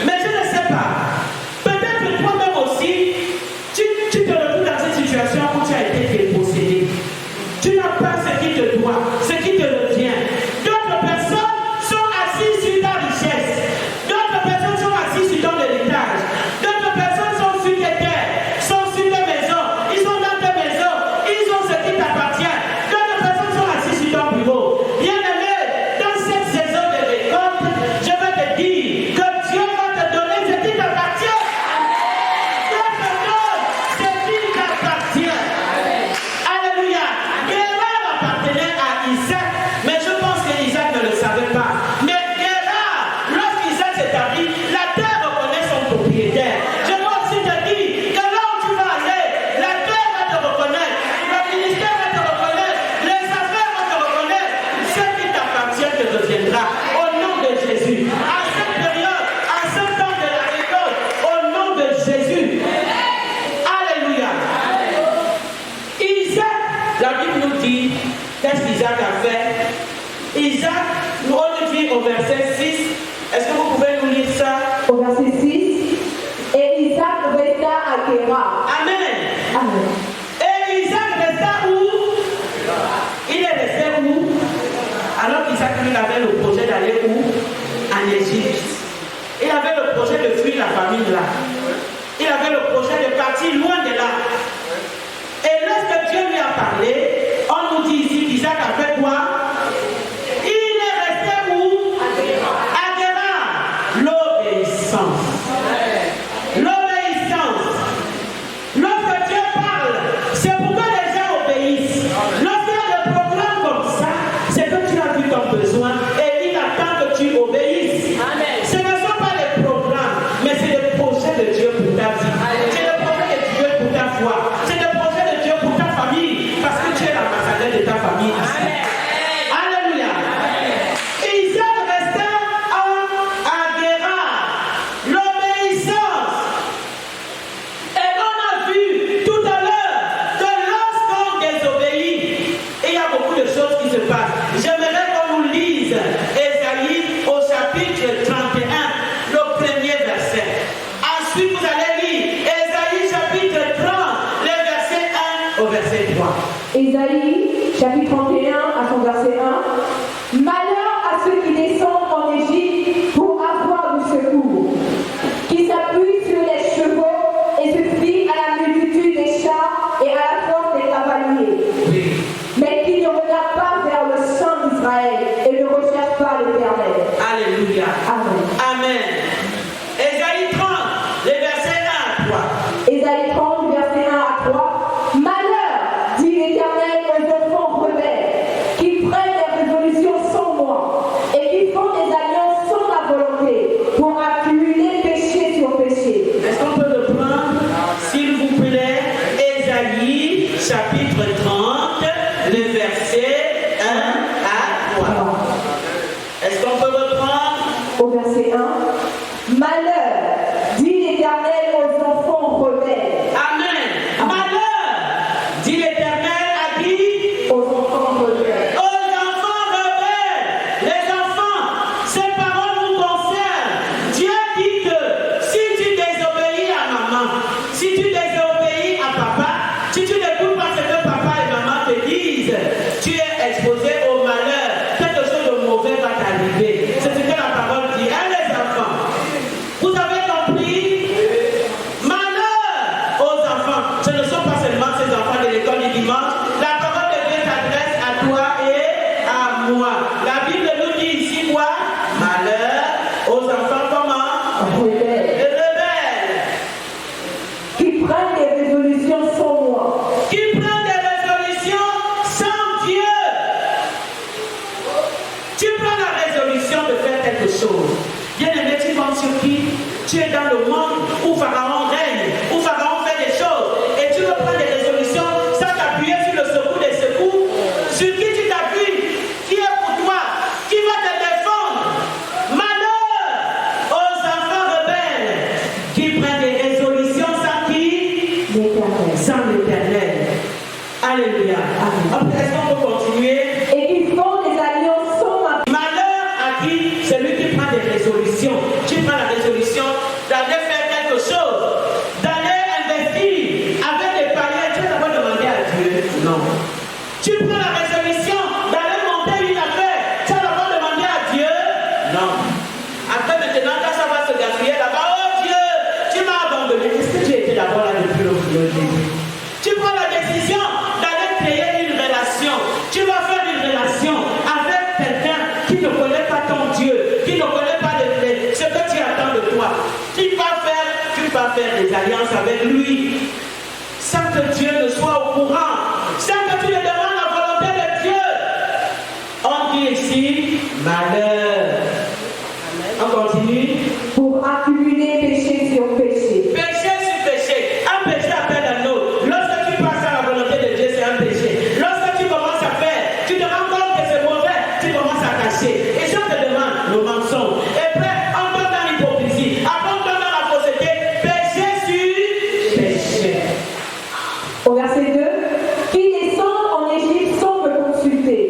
Speaker 2: Mais je ne sais pas. Peut-être toi-même aussi, tu te retrouves dans cette situation où tu as été dépossédé. Tu n'as pas ce qui te doit, ce qui te revient. D'autres personnes sont assises sur ta richesse. D'autres personnes sont assises sur ton héritage. D'autres personnes sont sur tes terres, sont sur tes maisons. Ils sont dans tes maisons. Ils ont ce qui t'appartient. D'autres personnes sont assises sur ton bureau. Bien-aimé, dans cette saison de récolte, je vais te dire que Dieu va te donner ce qui t'appartient. Dieu te donne ce qui t'appartient. Alléluia. Guérar appartenait à Isaac, mais je pense que Isaac ne le savait pas. Mais Guérar, lorsqu'Isaac s'établit, la terre reconnaît son propriétaire. Je veux aussi te dire que là où tu vas aller, la terre va te reconnaître, le ministère va te reconnaître, les affaires vont te reconnaître. Ce qui t'appartient te reviendra. Au nom de Jésus. À cette période, à ce temps de la récolte, au nom de Jésus. Alléluia. Isaac, la Bible nous dit qu'est-ce qu'Isaac a fait? Isaac, on dit au verset 6, est-ce que vous pouvez nous lire ça?
Speaker 4: Au verset 6, et Isaac resta à Guérar.
Speaker 2: Amen.
Speaker 4: Amen.
Speaker 2: Et Isaac resta où? Il est resté où? Alors qu'Isaac lui avait le projet d'aller où? En Égypte. Il avait le projet de fuir la famille là. Il avait le projet de partir loin de là. Et lorsque Dieu lui a parlé, on nous dit ici qu'Isaac a fait quoi? Il est resté où? À Guérar. L'obéissance. L'obéissance. Lorsque Dieu parle, c'est pourquoi les gens obéissent. Lorsqu'il y a des programmes comme ça, c'est que tu as vu ton besoin et il attend que tu obéisses. Amen. Ce ne sont pas les programmes, mais c'est le projet de Dieu pour ta vie. C'est le projet de Dieu pour ta foi. C'est le projet de Dieu pour ta famille, parce que tu es l'ambassadeur de ta famille ici. Alléluia. Isaac resta à Guérar. L'obéissance. Et on a vu tout à l'heure que lorsqu'on désobéit, il y a beaucoup de choses qui se passent. J'aimerais qu'on nous lise Ésaïe au chapitre 31, le premier verset. Ensuite, vous allez lire Ésaïe chapitre 30, les versets 1 au verset 3.
Speaker 4: Ésaïe, chapitre 31, à son verset 1. Malheur à ceux qui descendent en Égypte pour avoir du secours, qui s'appuient sur les chevaux et se fient à la multitude des chars et à la force des cavaliers, mais qui ne regardent pas vers le Saint d'Israël et ne recherchent pas l'Éternel.
Speaker 2: Alléluia.
Speaker 4: Amen.
Speaker 2: Amen. Ésaïe 30, les versets 1 à 3.
Speaker 4: Ésaïe 30, verset 1 à 3. Malheur, dit l'Éternel aux enfants rebelles, qui prennent des résolutions sans moi et qui font des alliances sans ma volonté pour accumuler péché sur péché.
Speaker 2: Est-ce qu'on peut le prendre, s'il vous plaît, Ésaïe chapitre 30, les versets 1 à 3. Est-ce qu'on peut reprendre?
Speaker 4: Au verset 1. Malheur, dit l'Éternel aux enfants rebelles.
Speaker 2: Amen. Malheur, dit l'Éternel à qui?
Speaker 4: Aux enfants rebelles.
Speaker 2: Aux enfants rebelles. Les enfants, ces paroles vous concernent. Dieu dit que si tu désobéis à maman, si tu désobéis à papa, si tu n'écoutes pas ce que papa et maman te disent, tu es exposé au malheur. Quelque chose de mauvais va t'arriver. C'est ce que la parole dit. Hein, les enfants? Vous avez compris? Malheur aux enfants. Ce ne sont pas seulement ces enfants de l'école du dimanche. La parole de Dieu s'adresse à toi et à moi. La Bible nous dit ici quoi? Malheur aux enfants comment?
Speaker 4: Rebelles.
Speaker 2: Les rebelles.
Speaker 4: Qui prennent des résolutions sans moi.
Speaker 2: Qui prennent des résolutions sans Dieu. Tu prends la résolution de faire quelque chose. Bien aimé, tu penses sur qui? Tu es dans le monde où Pharaon règne, où Pharaon fait des choses, et tu veux prendre des résolutions sans t'appuyer sur le secours des secours. Sur qui tu t'appuies? Qui est pour toi? Qui va te défendre? Malheur aux enfants rebelles qui prennent des résolutions sans qui?
Speaker 4: L'Éternel.
Speaker 2: Sans l'Éternel. Alléluia. Est-ce qu'on peut continuer?
Speaker 4: Et qui font des alliances sans ma.
Speaker 2: Malheur à qui? Celui qui prend des résolutions. Tu prends la résolution d'aller faire quelque chose, d'aller investir avec des paliers. Tu vas d'abord demander à Dieu? Non. Tu prends la résolution d'aller monter une affaire. Tu vas d'abord demander à Dieu? Non. Après maintenant, quand ça va se gaspiller là-bas, oh Dieu, tu m'as abandonné. Est-ce que tu étais d'abord là depuis le début? Tu prends la décision d'aller créer une relation. Tu vas faire une relation avec quelqu'un qui ne connaît pas ton Dieu, qui ne connaît pas ce que tu attends de toi. Tu vas faire des alliances avec lui sans que Dieu ne soit au courant, sans que tu ne demandes la volonté de Dieu. On dit ici malheur. On continue.
Speaker 4: Pour accumuler péché sur péché.
Speaker 2: Péché sur péché. Un péché appelle un autre. Lorsque tu passes à la volonté de Dieu, c'est un péché. Lorsque tu commences à faire, tu te rends compte que c'est mauvais, tu commences à cacher. Et je te demande le mensonge. Et après, on tombe dans l'hypocrisie. Après, on tombe dans la fausseté. Péché sur péché.
Speaker 4: Au verset 2. Qui descendent en Égypte sans me consulter.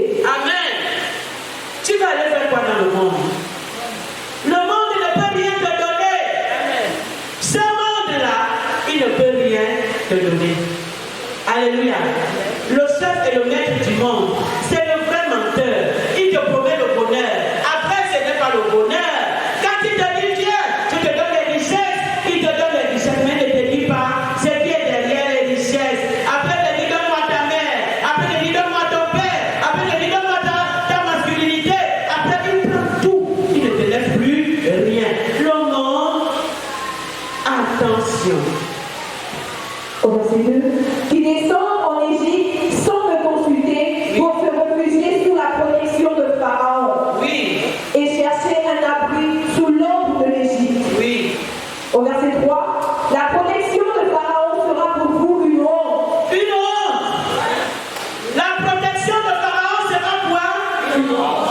Speaker 2: confusion.
Speaker 4: Au verset 2, qui descendent en Égypte sans me consulter pour se réfugier sous la protection de Pharaon.
Speaker 2: Oui.
Speaker 4: Et chercher un abri sous l'ombre de l'Égypte.
Speaker 2: Oui.
Speaker 4: Au verset 3, la protection de Pharaon sera pour vous une honte.
Speaker 2: Une honte. La protection de Pharaon sera quoi? Une honte.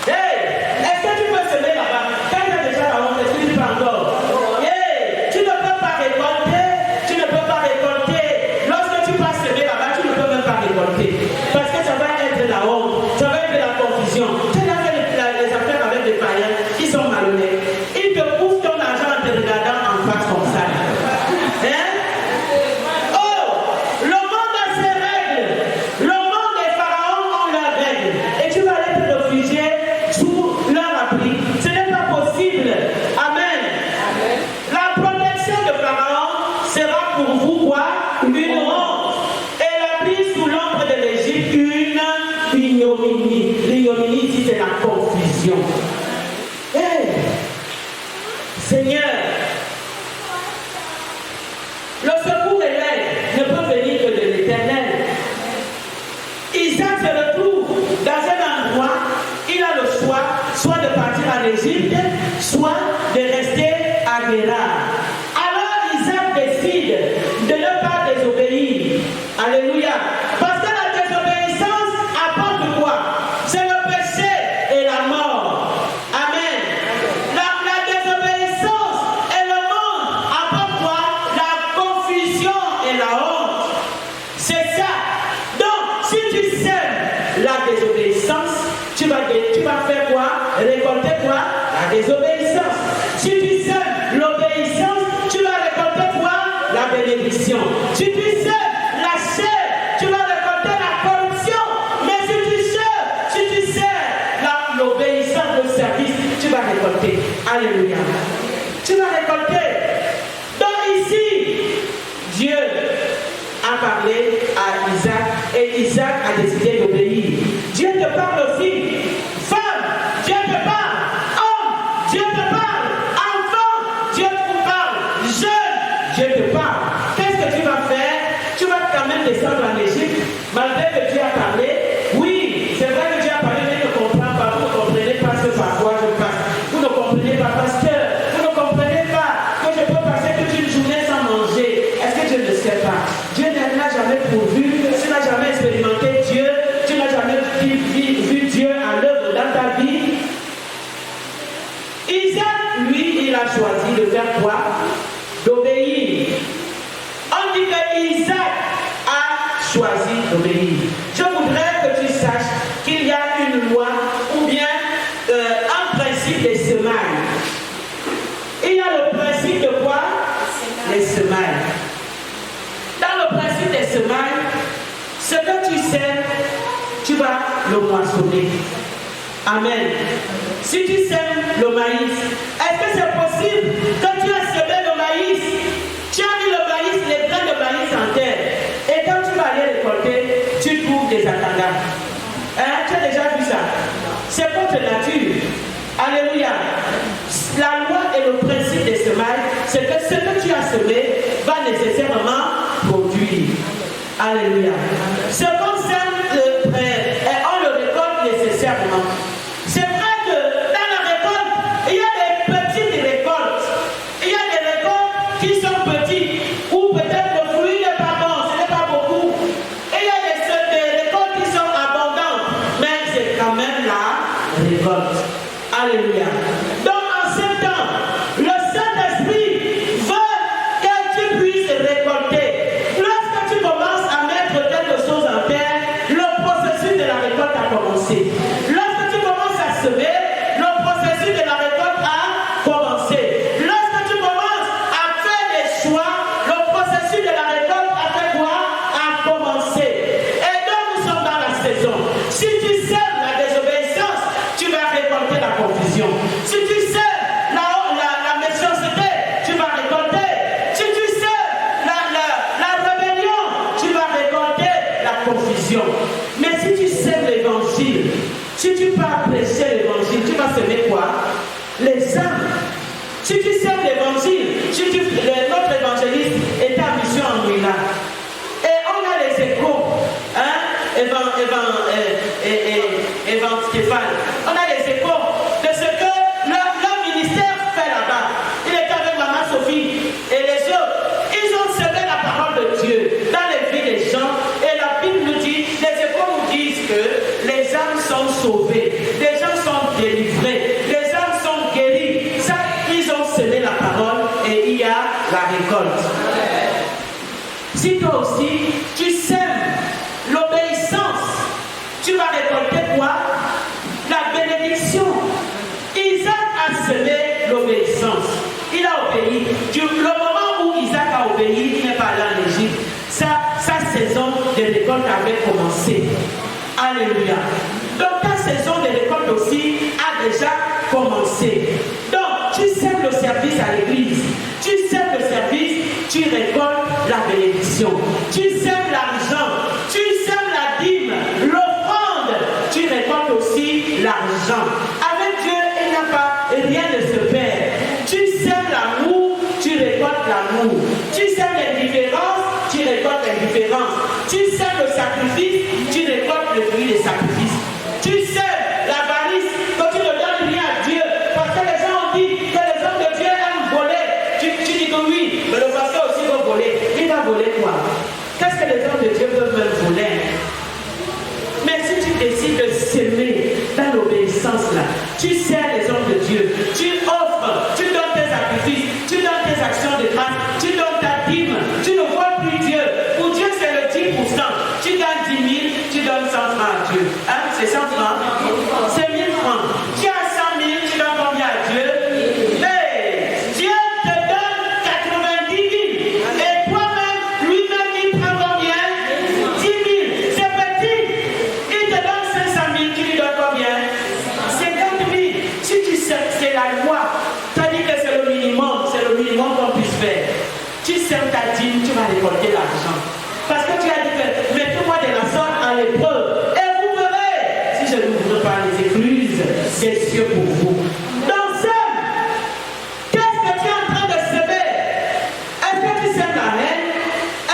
Speaker 2: Hey, est-ce que tu peux semer là-bas? Quand il y a déjà la honte, est-ce que tu peux encore? Hey, tu ne peux pas récolter. Tu ne peux pas récolter. Lorsque tu passes semer là-bas, tu ne peux même pas récolter. Parce que ça va être de la honte. Ça va être de la confusion. Tu as fait les affaires avec des païens qui sont malhonnêtes. Ils te bouffent ton argent en te regardant en face comme ça. Hein? Oh! Le monde a ses règles. Le monde des pharaons ont leurs règles. Et tu vas aller te réfugier sous leur abri. Ce n'est pas possible. Amen. La protection de Pharaon sera pour vous quoi? Une honte. Et l'abri sous l'ombre de l'Égypte, une ignominie. L'ignominie ici, c'est la confusion. Hey! Seigneur, le secours et l'aide ne peut venir que de l'Éternel. Isaac se retrouve dans un endroit, il a le choix, soit de partir en Égypte, soit de rester à Guérar. Alors Isaac décide de ne pas désobéir. Alléluia. Parce que la désobéissance apporte quoi? C'est le péché et la mort. Amen. La désobéissance et le monde apportent quoi? La confusion et la honte. C'est ça. Donc, si tu sèmes la désobéissance, tu vas faire quoi? Récolter quoi? La désobéissance. Si tu sèmes l'obéissance, tu vas récolter quoi? La bénédiction. Si tu sèmes la chair, tu vas récolter la corruption. Mais si tu sèmes l'obéissance, le service, tu vas récolter. Alléluia. Tu vas récolter. Donc ici, Dieu a parlé à Isaac et Isaac a décidé d'obéir. Dieu te parle aussi. Femme, Dieu te parle. Homme, Dieu te parle. Enfant, Dieu te parle. Jeune, Dieu te parle. Qu'est-ce que tu vas faire? Tu vas quand même descendre en Égypte, malgré que Dieu a parlé. Oui, c'est vrai que Dieu a parlé, mais ne comprend pas. Vous ne comprenez pas ce par quoi je passe. Vous ne comprenez pas parce que vous ne comprenez pas que je peux passer toute une journée sans manger. Est-ce que Dieu ne sait pas? Dieu n'a jamais pourvu. Tu n'as jamais expérimenté Dieu. Tu n'as jamais vu Dieu à l'œuvre dans ta vie. Isaac, lui, il a choisi de faire quoi? D'obéir. On dit que Isaac a choisi d'obéir. Je voudrais que tu saches qu'il y a une loi ou bien un principe des semailles. Il y a le principe de quoi? Les semailles. Dans le principe des semailles, ce que tu sèmes, tu vas le moissonner. Amen. Si tu sèmes le maïs, est-ce que c'est possible que tu as semé le maïs? Tu as mis le maïs, les grains de maïs en terre. Et quand tu vas aller récolter, tu trouves des atangas. Hein? Tu as déjà vu ça? C'est votre nature. Alléluia. La loi et le principe des semailles, c'est que ce que tu as semé va nécessairement produire. Alléluia. Ce qu'on sème, on le récolte nécessairement. C'est vrai que dans la récolte, il y a des petites récoltes. Il y a des récoltes qui sont petites, ou peut-être le fruit n'est pas bon, ce n'est pas beaucoup. Et il y a des récoltes qui sont abondantes, mais c'est quand même la récolte. Alléluia. Donc en ce temps, le Saint-Esprit veut que tu puisses récolter. Lorsque tu commences à mettre quelque chose en terre, le processus de la récolte a commencé. Lorsque tu commences à semer, le processus de la récolte a commencé. Lorsque tu commences à faire des choix, le processus de la récolte a fait quoi? A commencé. Et donc nous sommes dans la saison. Si tu sèmes la désobéissance, tu vas récolter la confusion. Si tu sèmes la méchanceté, tu vas récolter. Si tu sèmes la rébellion, tu vas récolter la confusion. Mais si tu sèmes l'évangile, si tu pars prêcher l'évangile, tu vas semer quoi? Les âmes. Si tu sèmes l'évangile, notre évangéliste exemple Stéphane, on a des échos de ce que leur ministère fait là-bas. Il était avec maman Sophie et les autres. Ils ont semé la parole de Dieu dans les vies des gens. Et la Bible nous dit, les échos nous disent que les âmes sont sauvées, les gens sont délivrés, les âmes sont guéries. Ça, ils ont semé la parole et il y a la récolte. Si toi aussi, tu sèmes l'obéissance, tu vas récolter quoi? La bénédiction. Isaac a semé l'obéissance. Il a obéi. Le moment où Isaac a obéi, il n'est pas allé en Égypte. Sa saison de récolte avait commencé. Alléluia. Donc ta saison de récolte aussi a déjà commencé. Donc tu sèmes le service à l'église. Tu sèmes le service, tu récoltes la bénédiction. Tu sèmes l'argent, tu sèmes la dîme, l'offrande, tu récoltes aussi l'argent. Avec Dieu, il n'y a pas rien de se perd. Tu sèmes l'amour, tu récoltes l'amour. Tu sèmes l'indifférence, tu récoltes l'indifférence. Tu sèmes le sacrifice, tu récoltes le fruit des sacrifices. Tu sèmes l'avarice, quand tu ne donnes rien à Dieu, parce que les gens ont dit que les hommes de Dieu aiment voler. Tu dis que oui, mais le pasteur aussi va voler. Il va voler quoi? Qu'est-ce que les hommes de Dieu peuvent même voler? Mais si tu décides de s'aimer dans l'obéissance là, tu sers les hommes de Dieu, tu offres, tu donnes tes sacrifices, tu donnes tes actions de grâce, tu donnes ta dîme, tu ne vois plus Dieu. Pour Dieu c'est le 10%. Tu gagnes 10 000, tu donnes 100 francs à Dieu. Hein? C'est 100 francs? C'est 1000 francs. Tu as 100 000, tu donnes combien à Dieu? Hey, Dieu te donne 90 000. Et toi-même, lui-même, il prend combien? 10 000. C'est petit. Il te donne 500 000, tu lui donnes combien? 50 000. Si tu sais, c'est la loi. Tu as dit que c'est le minimum qu'on puisse faire. Tu sèmes ta dîme, tu vas récolter l'argent. Parce que tu as dit que mettez-moi de la sorte en l'épreuve et vous verrez si je n'ouvre pas les écluses des cieux pour vous. Donc sème, qu'est-ce que tu es en train de semer? Est-ce que tu sèmes la haine?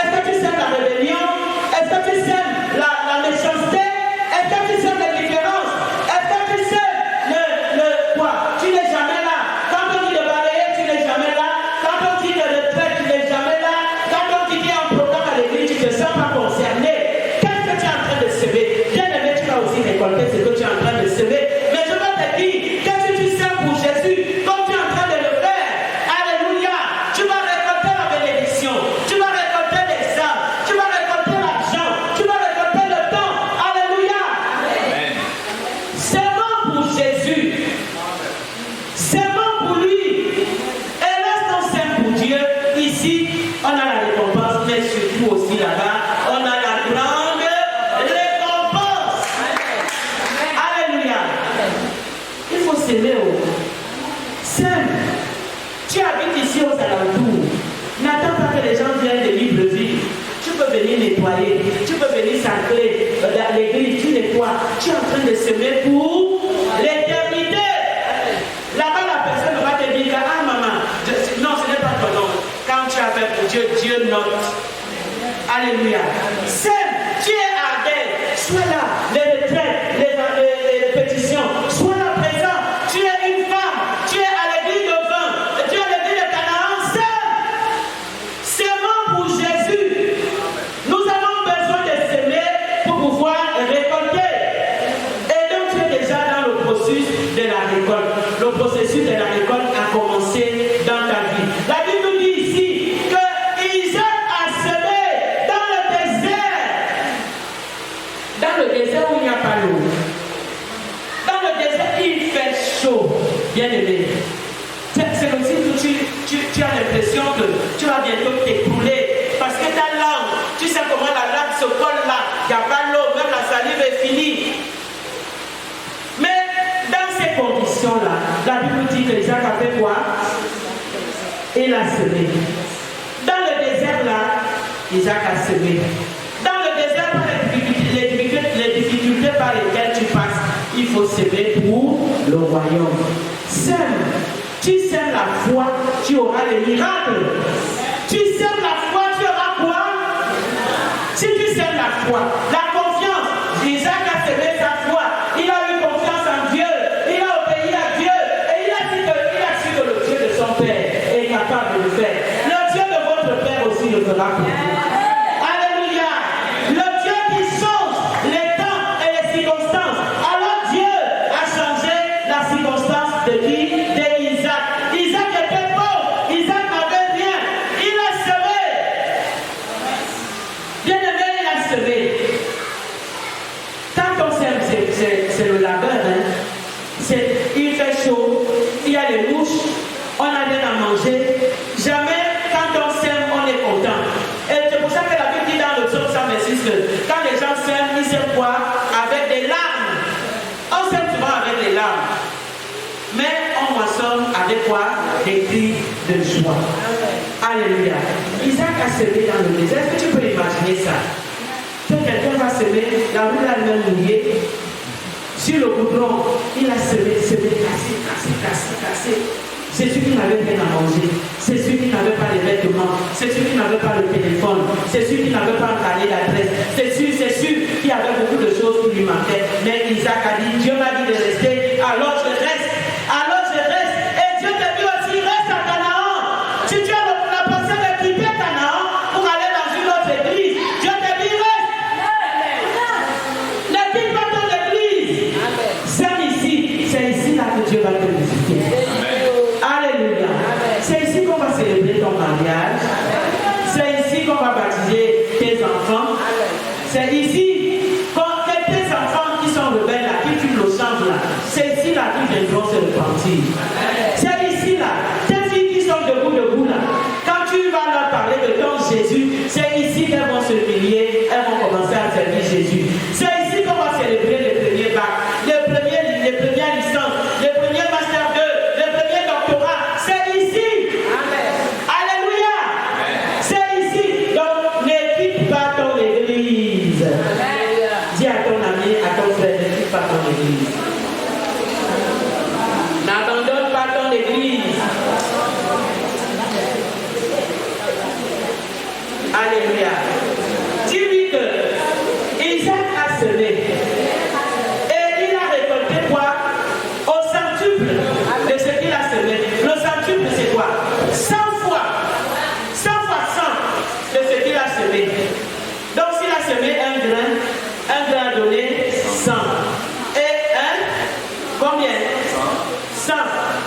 Speaker 2: Est-ce que tu sèmes la rébellion? Est-ce que tu sèmes la méchanceté? Est-ce que tu sèmes l'indifférence? Est-ce que tu sèmes le quoi? Tu n'es jamais là. Quand on dit de balayer, tu n'es jamais là. Quand on dit de retraite, tu n'es jamais là. Quand on dit qu'il y a un programme à l'église, tu ne te sens pas concerné. Qu'est-ce que tu es en train de semer? Bien aimé, tu vas aussi récolter ce que tu es en train de semer. Mais je vais te dire que si tu sèmes pour Jésus, comme tu es en train de le faire, alléluia, tu vas récolter la bénédiction, tu vas récolter les âmes, tu vas récolter l'argent, tu vas récolter le temps. Alléluia. Amen. Sèmons pour Jésus, sèmons pour lui. Et lorsqu'on sème pour Dieu, ici, on a la récompense, mais surtout aussi là-bas, on a la grande récompense. Alléluia. Il faut s'aimer. Sème. Tu habites ici aux alentours. N'attends pas que les gens viennent de Libreville. Tu peux venir nettoyer. Tu peux venir sacrer dans l'église. Tu nettoies. Tu es en train de semer pour l'éternité. Là-bas, la personne va te dire que, ah maman, non, ce n'est pas ton nom. Quand tu as fait pour Dieu, Dieu note. Alléluia. Sème, tu es ardent. Sois là. Les retraites, les pétitions. Sois là présent. Tu es une femme. Tu es à l'église de vin. Tu es à l'église de Canaan. Sème. Sèmons pour Jésus. Nous avons besoin de s'aimer pour pouvoir récolter. Et donc tu es déjà dans le processus de la récolte. Le processus de la récolte a commencé dans ta vie. La Bible nous dit ici que Isaac a semé dans le désert. Dans le désert où il n'y a pas l'eau. Dans le désert, il fait chaud. Bien aimé. C'est comme si tu as l'impression que tu vas bientôt t'écrouler. Parce que ta langue, tu sais comment la langue se colle là. Il n'y a pas l'eau, même la salive est finie. Mais dans ces conditions-là, la Bible dit que Isaac a fait quoi? Il a semé. Dans le désert là, Isaac a semé. Dans le désert, les difficultés par lesquelles tu passes, il faut s'aimer pour le royaume. Sème. Tu sèmes la foi, tu auras les miracles. Tu sèmes la foi, tu auras quoi? Si tu sèmes la foi, la confiance, Isaac a semé sa foi. Il a eu confiance. fera pour vous. Alléluia. Le Dieu qui change les temps et les circonstances. Alors Dieu a changé la circonstance de qui? D'Isaac. Isaac était pauvre. Isaac n'avait rien. Il a semé. Bien aimé, il a semé. Quand on sème, c'est le labeur. Hein? Il fait chaud, il y a des mouches, on n'a rien à manger. Jamais quand on sème, on est content. Et c'est pour ça que la Bible dit dans le psaume 126 que quand les gens sèment, ils sèment quoi? Avec des larmes. On sème souvent avec des larmes. Mais on moissonne avec quoi? Des cris de joie. Alléluia. Isaac a semé dans le désert. Est-ce que tu peux imaginer ça? Que quelqu'un va semer, la rue là elle-même mouillée. Sur le goudron, il a semé, cassé. C'est celui qui n'avait rien à manger. C'est celui qui n'avait pas les vêtements. C'est celui qui n'avait pas le téléphone. C'est celui qui n'avait pas un carnet d'adresse. C'est celui qui avait beaucoup de choses qui lui manquaient. Mais Isaac a dit, Dieu m'a dit de rester, alors je reste. Et Dieu t'a dit aussi, reste à Canaan. Si tu as la pensée de quitter Canaan pour aller dans une autre église, Dieu t'a dit, reste. Ne quitte pas ton église. C'est ici là que Dieu va te visiter. Alléluia. C'est ici qu'on va célébrer ton mariage. C'est ici qu'on va baptiser tes enfants. C'est ici que tes enfants qui sont rebelles là, qui fument le change là, c'est ici là qu'ils viendront se repentir. C'est ici là, tes filles qui sont debout là, quand tu vas leur parler de ton Jésus, c'est ici qu'elles vont se humilier, elles vont commencer à servir Jésus. C'est ici qu'on va célébrer le premier bac, les premières licences, les premiers master 2, les premiers doctorats. C'est ici. Amen. Alléluia. Amen. C'est ici. Donc, ne quitte pas ton église. Amen. Dis à ton ami, à ton frère, ne quitte pas ton église. N'abandonne pas ton église. Alléluia. Dis-lui que Isaac a semé. Et il a récolté quoi? Au centuple de ce qu'il a semé. Le centuple, c'est quoi? 100 fois 100 de ce qu'il a semé. Donc s'il a semé un grain a donné 100. Et combien? 100.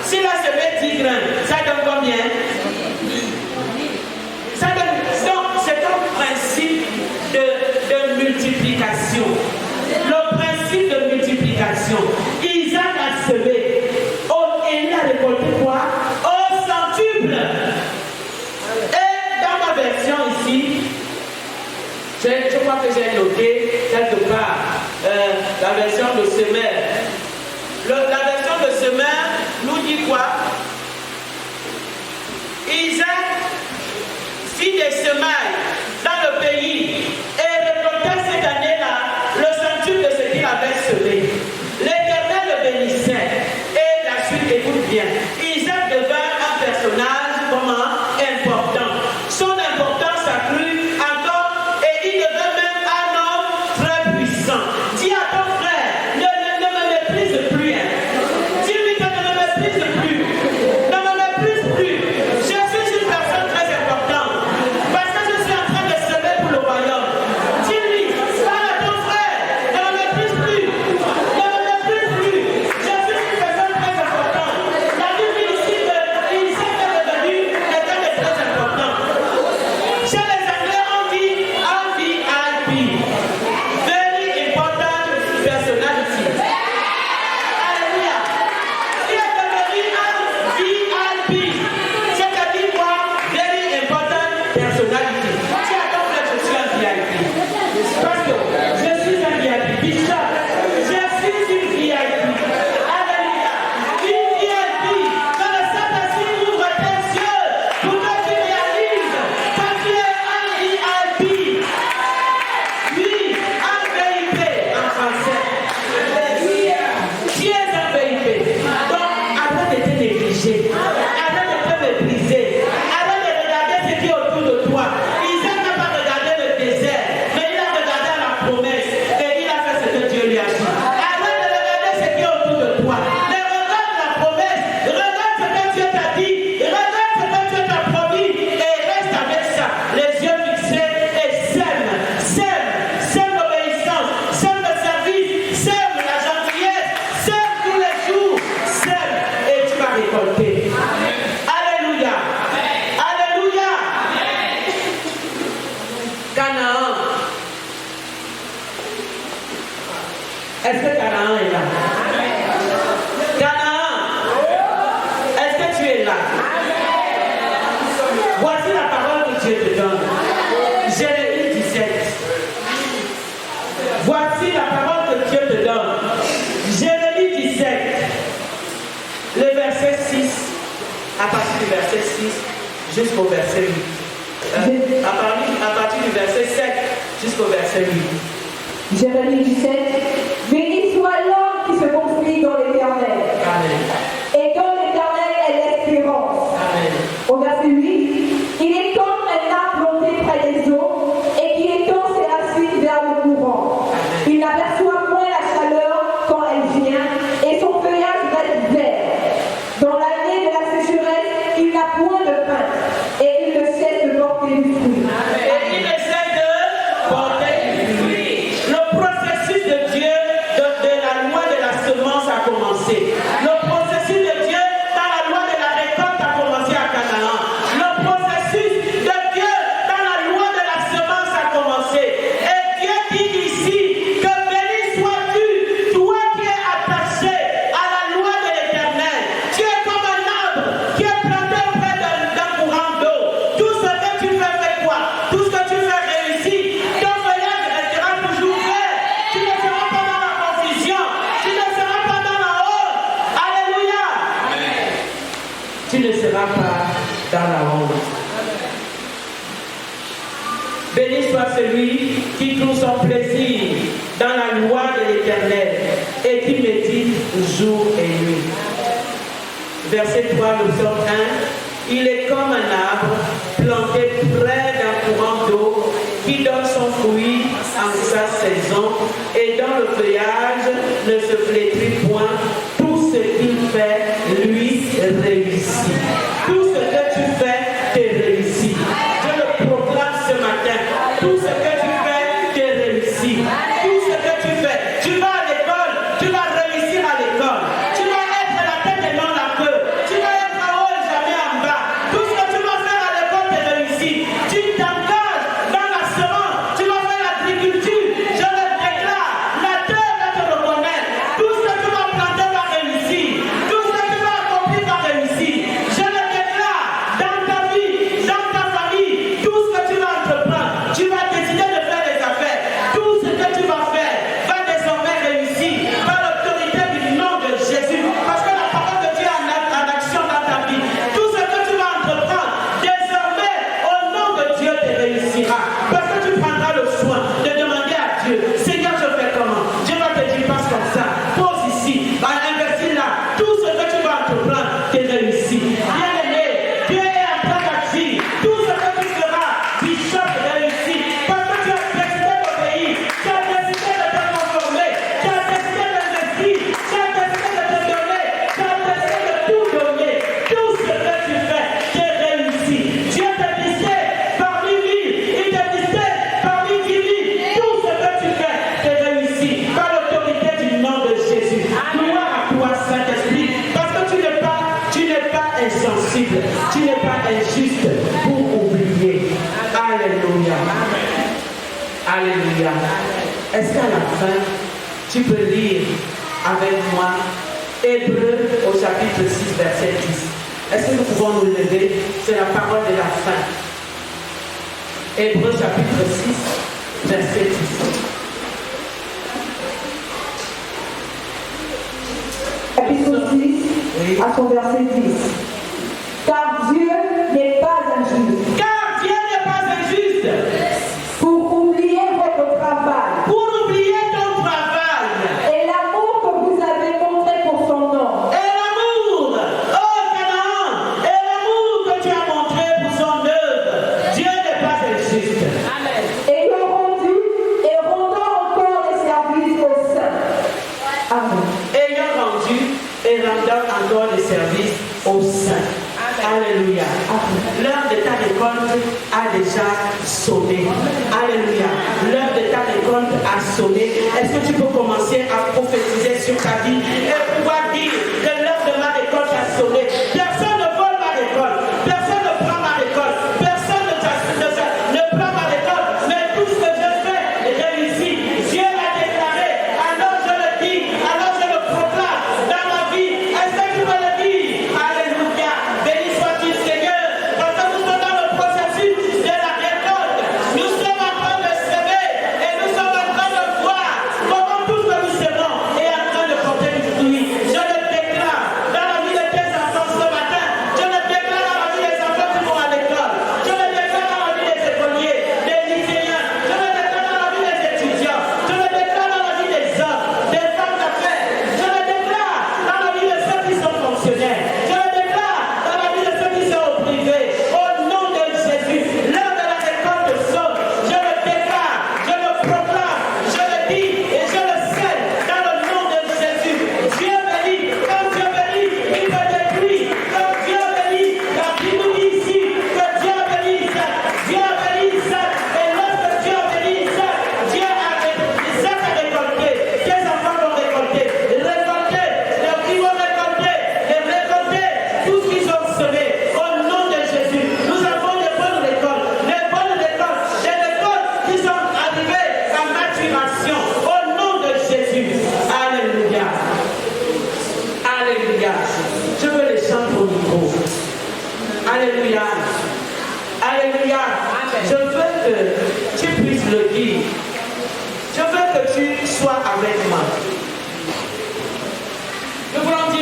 Speaker 2: S'il a semé 10 grains, ça donne combien? Ça donne. Donc c'est un principe de multiplication. Le principe de multiplication. Isaac a semé. Et il a récolté quoi? Au centuple. Et dans ma version ici, je crois que j'ai noté quelque part la version de semeur. La version de semeur nous dit quoi? Isaac fit des semailles dans le pays et récoltait cette année-là le centuple de ce qu'il avait semé. L'Éternel le bénissait. Et la suite, écoute bien. Isaac devint un personnage important. Son importance accrut encore et il devint même un homme très puissant. Dis à ton frère, ne me méprise plus. Hein. Dis-lui que ne me méprise plus. Ne me méprise plus. Je suis une personne très importante parce que je suis en train de semer pour le royaume. Dis-lui, parle à ton frère, ne me méprise plus. Ne me méprise plus. Je suis une personne très importante. La Bible dit ici que Isaac est devenu quelqu'un de très important. Chez les Anglais, on dit VIP. Very important personality. Alléluia. Il est devenu un VIP. C'est-à-dire quoi? Very important personality. Si à ton frère, je suis un VIP. Parce que je suis un VIP. Bishop, je suis une VIP. Alléluia. Une VIP. Quand le Saint-Esprit ouvre tes yeux pour que tu réalises que tu es un VIP. Oui, un VIP en français. Tu es un VIP. Donc, arrête de te négliger. Arrête de te mépriser. Arrête de regarder ce qui est autour de toi. Isaac n'a pas regardé le désert, mais il a regardé la promesse et il a fait ce que Dieu lui a dit. Arrête de regarder ce qui est autour de toi. Mais regarde la promesse. Regarde ce que Dieu t'a dit. Regarde ce que Dieu t'a promis et reste avec ça. Les yeux jusqu'au verset 8. À partir du verset 7 jusqu'au verset 8.
Speaker 4: Jérémie 17. Béni soit l'homme qui se confie dans l'Éternel.
Speaker 2: Amen.
Speaker 4: Et dans l'Éternel est l'espérance.
Speaker 2: Amen.
Speaker 4: Au verset 8. Il est comme un arbre planté près des eaux et qui étend ses racines vers le courant. Il n'aperçoit point la chaleur quand elle vient et son feuillage reste vert. Dans l'année de la sécheresse, il n'a point de pain et il ne cesse de porter du fruit.
Speaker 2: Et il essaie de porter du fruit. Le processus de Dieu, de la loi de la semence a commencé. Le processus de Dieu dans la loi de la récolte a commencé à Canaan. Le processus de Dieu dans la loi de la semence a commencé. Et Dieu dit ici que béni sois-tu, toi qui es attaché à la loi de l'Éternel. Tu es comme un arbre qui est planté auprès d'un courant d'eau. Tout ce que tu fais, fait quoi? Tout ce que tu fais réussit. Ton feuillage restera toujours vert. Tu ne seras pas dans la confusion. Tu ne seras pas dans la honte. Alléluia. Tu ne seras pas dans la honte. Béni soit celui qui trouve son plaisir dans la loi de l'Éternel et qui médite jour et nuit. Verset 3, le psaume 1. Il est comme un arbre planté près d'un courant d'eau qui donne son fruit en sa saison et dont le feuillage ne se flétrit point. Tout ce qu'il fait, lui, réussit. Tout ce que tu fais, te réussit. Je le proclame ce matin. Tout ce que tu fais, te réussit. Tout ce que tu fais, tu vas à l'école, tu vas réussir à l'école. Tu vas être la tête et non la queue. Tu vas être en haut et jamais en bas. Tout ce que tu vas faire à l'école, te réussit. Tu t'engages dans la semence, tu vas faire l'agriculture. Je le déclare, la terre va te reconnaître. Tout ce que tu vas planter va réussir. Tout ce que tu vas accomplir va réussir. Je le déclare dans ta vie, dans ta famille, tout ce que tu vas entreprendre, tu vas décider de faire des affaires. Tout ce que tu vas faire va désormais réussir par l'autorité du nom de Jésus. Parce que la parole de Dieu est en action dans ta vie. Tout ce que tu vas entreprendre, désormais, au nom de Dieu, te réussira. Parce que tu prendras le soin de demander à Dieu, Seigneur, je fais comment? Dieu va te dire, passe comme ça, pose ici, investis là. Tout ce que tu vas entreprendre, te réussit. Bien-aimé, Dieu est en train d'agir. Tout ce que tu feras, Bishop réussit. Parce que tu as décidé d'obéir, tu as décidé de te conformer, tu as décidé d'investir, tu as décidé de te donner, tu as décidé de tout donner. Tout ce que tu fais, te réussit. Dieu te disait parmi 1000, il te disait parmi 10 000. Tout ce que tu fais, te réussit. Par l'autorité du nom de Jésus. Gloire à toi, Saint-Esprit. Parce que tu n'es pas insensible, tu n'es pas injuste pour oublier. Alléluia. Alléluia. Est-ce qu'à la fin, tu peux lire avec moi Hébreux au chapitre 6, verset 10? Est-ce que nous pouvons nous lever? C'est la parole de la fin. Hébreux chapitre 6, verset 10.
Speaker 4: Chapitre 6, à son verset 10. Car Dieu n'est pas injuste
Speaker 2: Car Dieu n'est pas injuste
Speaker 4: pour oublier votre travail
Speaker 2: pour oublier ton travail
Speaker 4: et l'amour que vous avez montré pour son nom.
Speaker 2: et l'amour, oh Canaan, et l'amour que tu as montré pour son œuvre. Dieu n'est pas injuste.
Speaker 4: Ayant rendu et rendant encore des services aux saints. Amen.
Speaker 2: Ayant rendu et rendant encore des services aux saints. Alléluia. L'heure de ta récolte a déjà sonné. Alléluia. L'heure de ta récolte a sonné. Est-ce que tu peux commencer à prophétiser sur ta vie et pouvoir dire que l'heure de ma récolte a sonné? Personne ne vole ma récolte. Personne ne prend ma récolte. Personne ne prend ma récolte. Mais tout ce que je fais réussit. Dieu l'a déclaré. Alors je le dis. Alors je le proclame dans ma vie. Est-ce que tu peux le dire? Alléluia. Béni soit-il, Seigneur. Parce que nous sommes dans le processus de la récolte. Nous sommes en train de semer et nous sommes en train de voir comment tout ce que nous semons est en train de porter du fruit.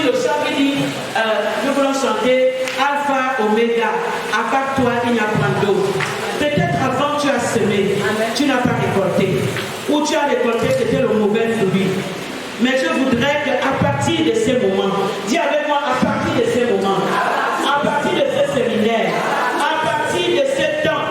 Speaker 2: le chant qui dit, nous voulons chanter Alpha, Oméga, à part toi, il n'y a pas d'autre. Peut-être avant tu as semé, tu n'as pas récolté. Ou tu as récolté, c'était le mauvais fruit. Mais je voudrais qu'à partir de ces moments, dis avec moi, à partir de ces moments, à partir de ce séminaire, à partir de ce temps,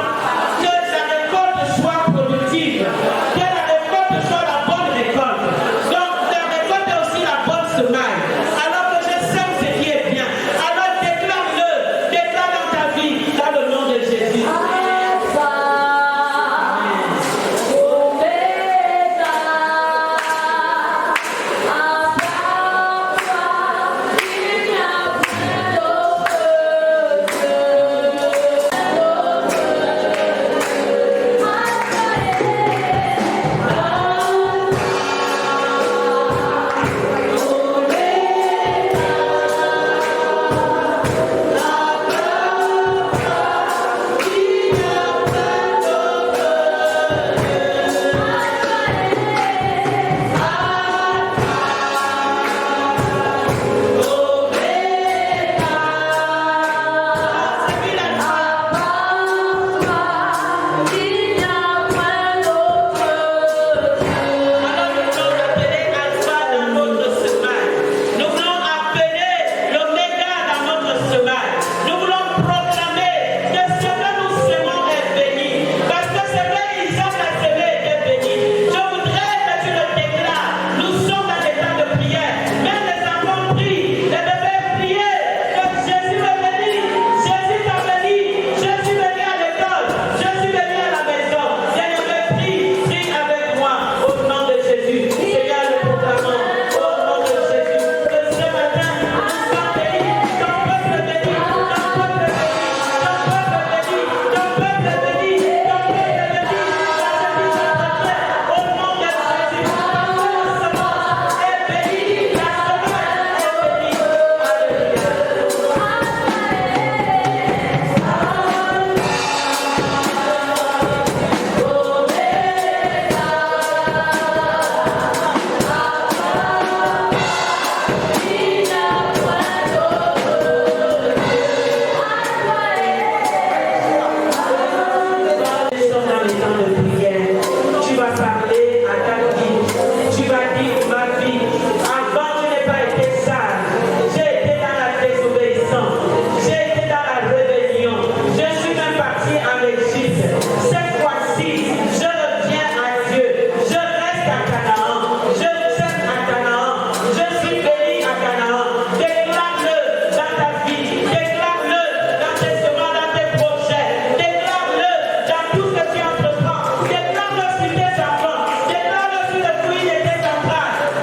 Speaker 2: que la récolte soit productive, que la récolte soit la bonne récolte. Donc la récolte est aussi la bonne semaille. Alors que je sais ce qui est bien. Alors déclare-le, déclare dans ta vie, dans le nom de Jésus.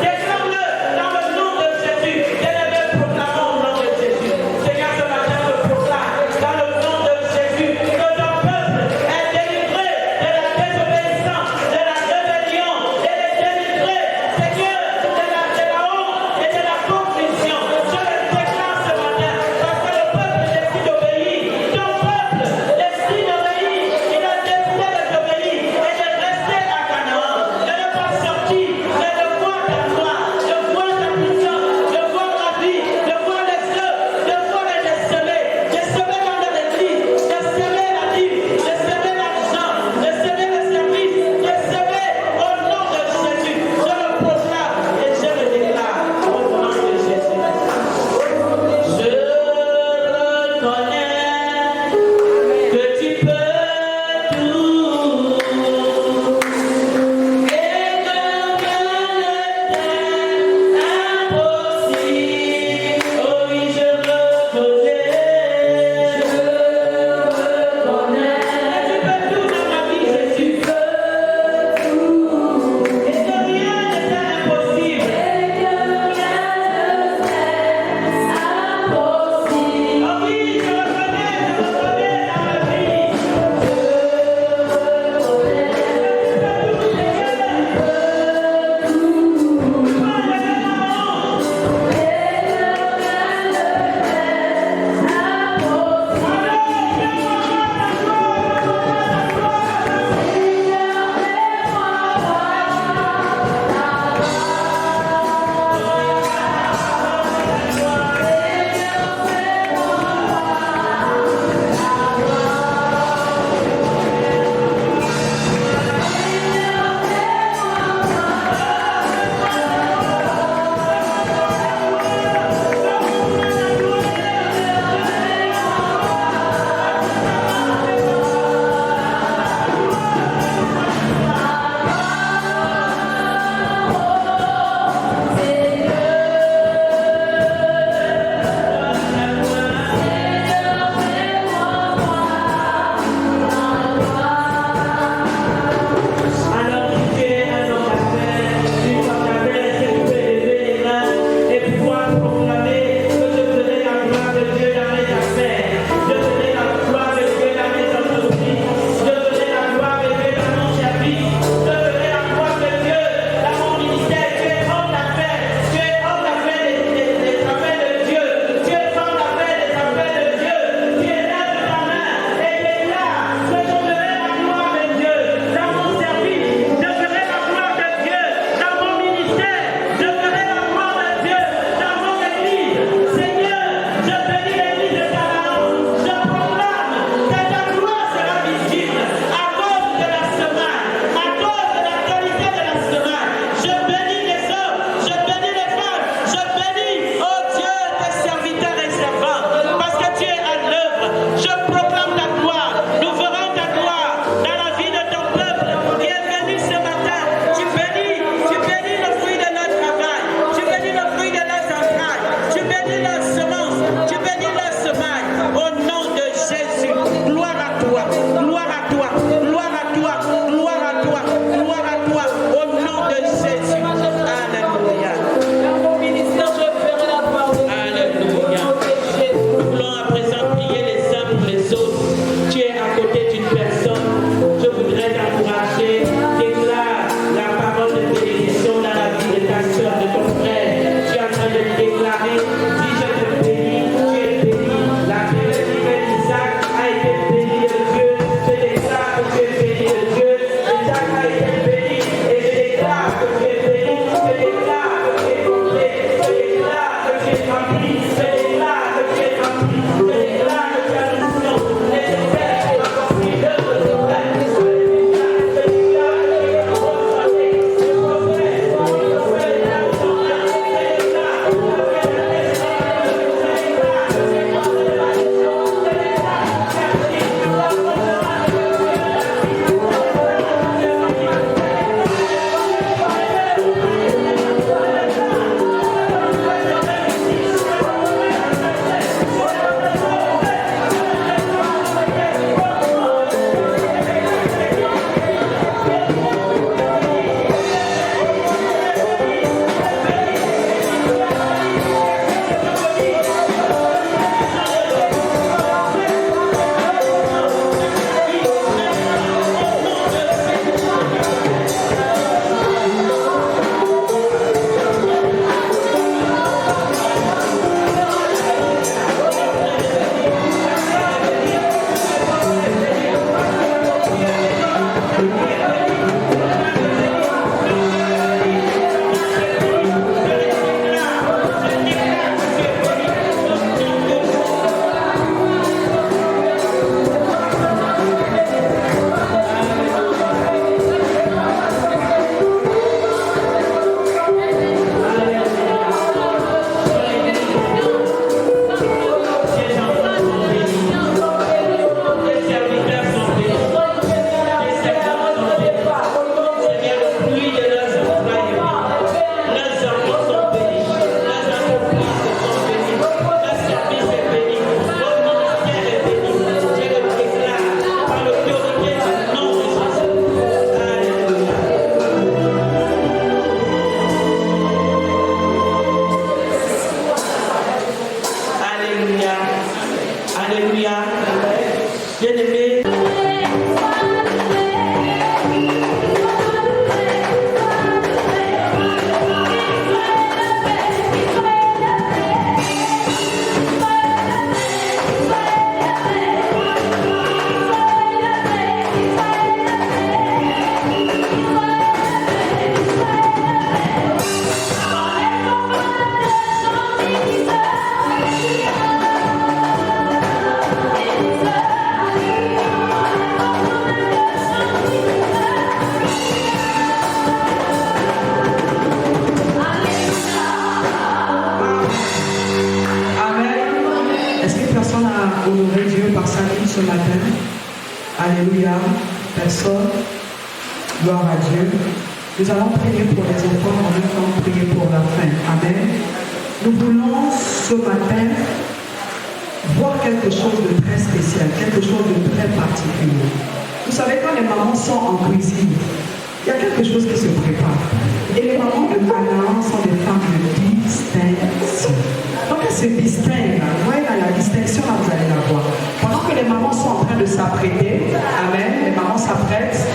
Speaker 5: Déclare-le dans le nom de Jésus.
Speaker 1: ce matin. Alléluia. Personne. Gloire à Dieu. Nous allons prier pour les enfants, en même temps prier pour la fin. Amen. Nous voulons ce matin voir quelque chose de très spécial, quelque chose de très particulier. Vous savez, quand les mamans sont en cuisine, il y a quelque chose qui se prépare. Et les mamans de Canaan sont des femmes de distinction. Donc elles se distinguent. Vous voyez là, la distinction, là, vous allez la voir. Pendant que les mamans sont en train de s'apprêter, amen, les mamans s'apprêtent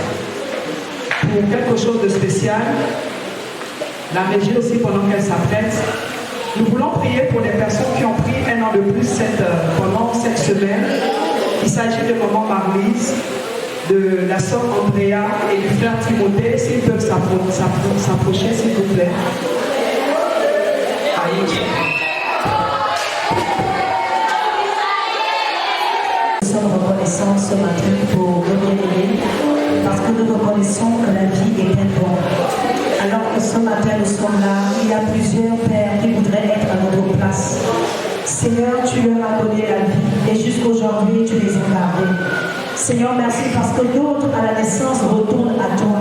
Speaker 1: pour quelque chose de spécial. La régie aussi, pendant qu'elle s'apprête, nous voulons prier pour les personnes qui ont pris un an de plus pendant cette semaine. Il s'agit de maman Marlise, de la sœur Andrea et du frère Timothée, s'ils peuvent s'approcher, s'il vous plaît.
Speaker 3: Nous sommes reconnaissants ce matin pour nos bien-aimés, parce que nous reconnaissons que la vie est un don. Alors que ce matin nous sommes là, il y a plusieurs pères qui voudraient être à notre place. Seigneur, tu leur as donné la vie et jusqu'aujourd'hui tu les as gardés. Seigneur, merci parce que d'autres à la naissance retournent à toi.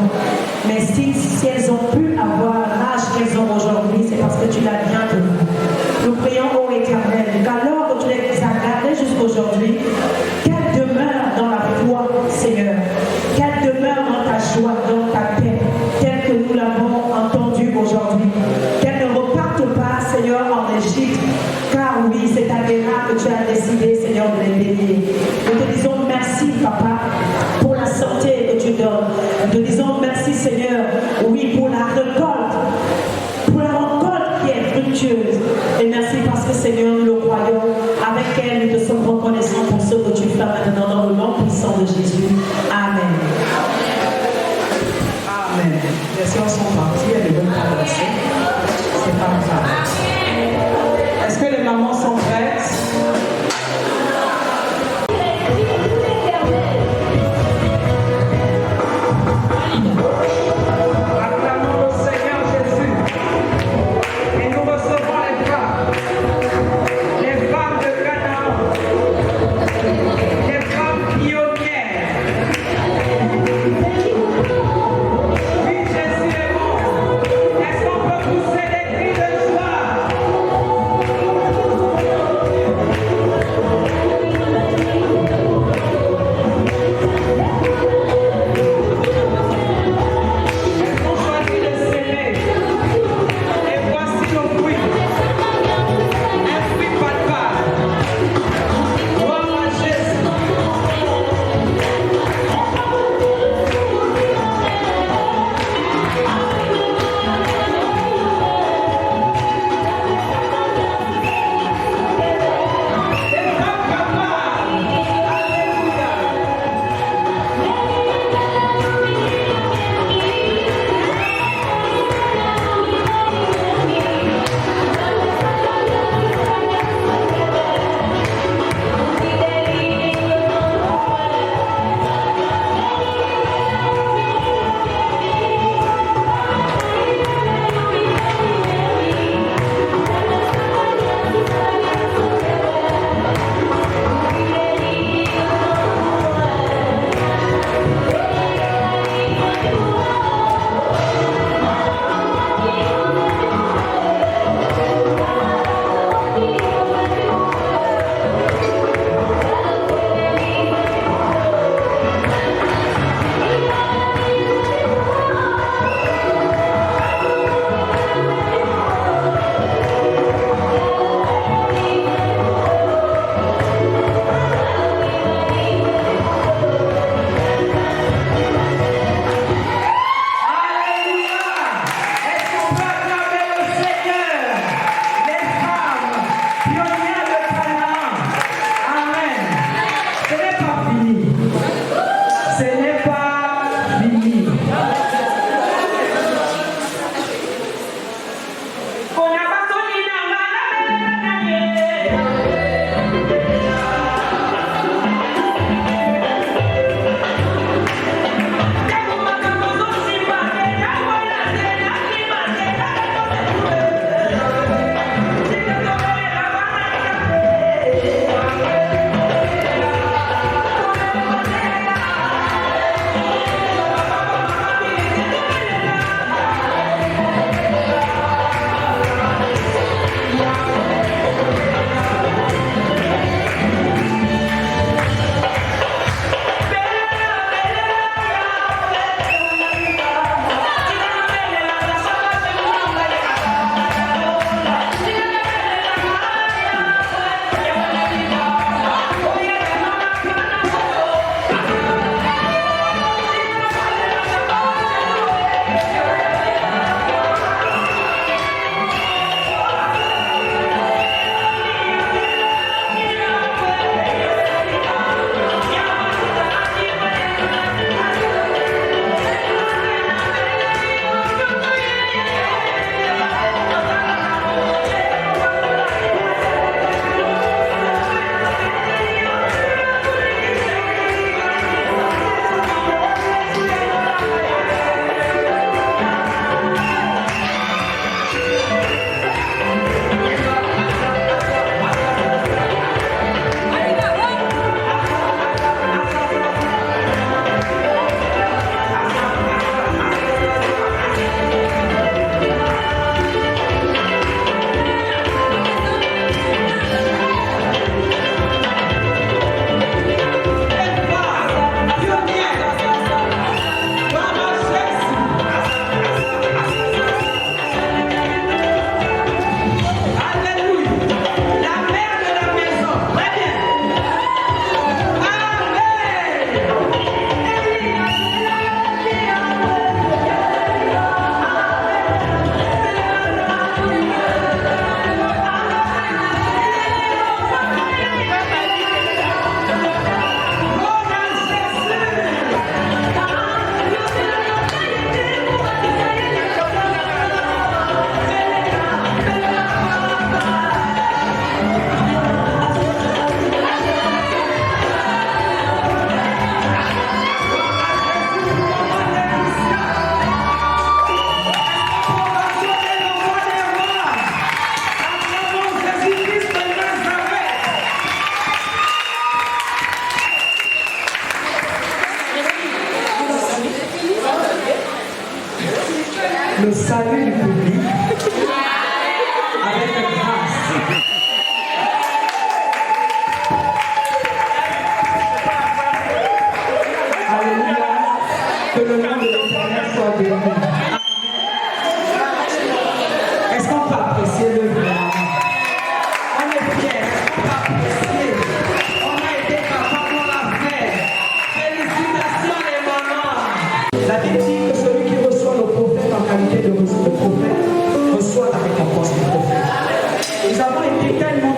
Speaker 3: Mais si elles ont pu avoir l'âge qu'elles ont aujourd'hui, c'est parce que tu l'as bien donné. Nous prions au Éternel, qu'alors que tu les as gardés jusqu'aujourd'hui, qu'elles demeurent dans la foi, Seigneur. Qu'elles demeurent dans ta joie, dans ta paix, telle que nous l'avons entendu aujourd'hui. Qu'elles ne repartent pas, Seigneur, en Égypte, car oui, c'est à Béra que tu as décidé, Seigneur, de les bénir. Nous te disons merci, Papa, pour la santé que tu donnes. Nous te disons merci, Seigneur, oui, pour la récolte qui est fructueuse. Et merci parce que, Seigneur, nous le croyons. Avec elle, nous te sommes reconnaissants pour ce que tu fais maintenant dans le nom puissant de Jésus. Amen.
Speaker 1: Amen. Les sœurs sont parties, elles ne veulent pas danser. C'est pas grave. Est-ce que les mamans sont prêtes? Acclamons le Seigneur Jésus. Et nous recevons les femmes de Canaan. Les femmes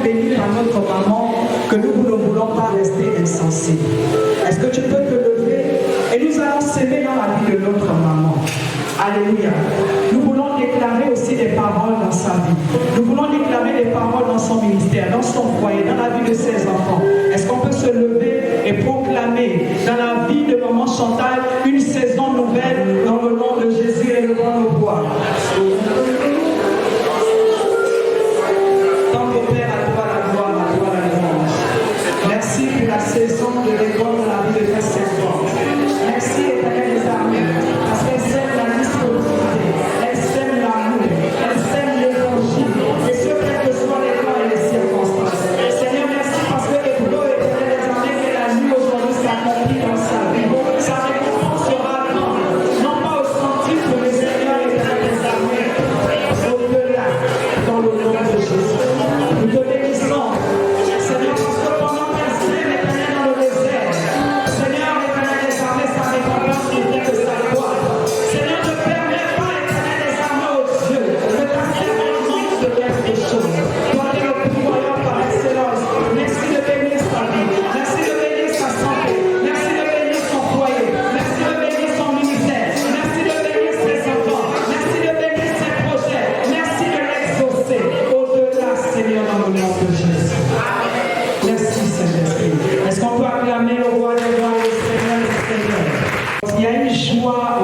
Speaker 1: bénis par notre maman que nous ne voulons pas rester insensés. Est-ce que tu peux te lever et nous allons s'aimer dans la vie de notre maman. Alléluia. Nous voulons déclarer aussi des paroles dans sa vie. Nous voulons déclarer des paroles dans son ministère, dans son foyer, dans la vie de ses enfants. Est-ce qu'on peut se lever et proclamer dans la vie de maman Chantal une saison nouvelle dans le nom de Jésus et le bon au bois. Tant que Père, à toi la gloire, à toi la louange. Merci pour la saison de l'école dans la vie de tes servants. Merci, Éternel des armées, parce qu'elle sème la disponibilité, elle sème l'amour, elle sème l'évangile, et ce, quel que soit les temps et les circonstances. Seigneur, merci parce que les flots, Éternel des armées, qu'elle a vu aujourd'hui s'accomplir dans sa vie. Sa récompense sera grande, non pas au centime de le Seigneur, Éternel des armées, au-delà, dans le nom de Jésus. Nous te bénissons, Seigneur, parce que pendant qu'elle sème, Éternel, dans le désert, Seigneur, Éternel des armées, sa récompense qui vient de sa gloire. Seigneur, ne permets pas, Éternel des armées, aux yeux de ta servante manque de quelque chose. Toi, tu es le pourvoyeur par excellence. Merci de bénir sa vie. Merci de bénir sa santé. Merci de bénir son foyer. Merci de bénir son ministère. Merci de bénir ses enfants. Merci de bénir ses projets. Merci de l'exaucer. Au-delà, Seigneur, dans le nom de Jésus. Merci, Saint-Esprit. Est-ce qu'on peut acclamer le roi des rois, le Seigneur des seigneurs? Il y a une joie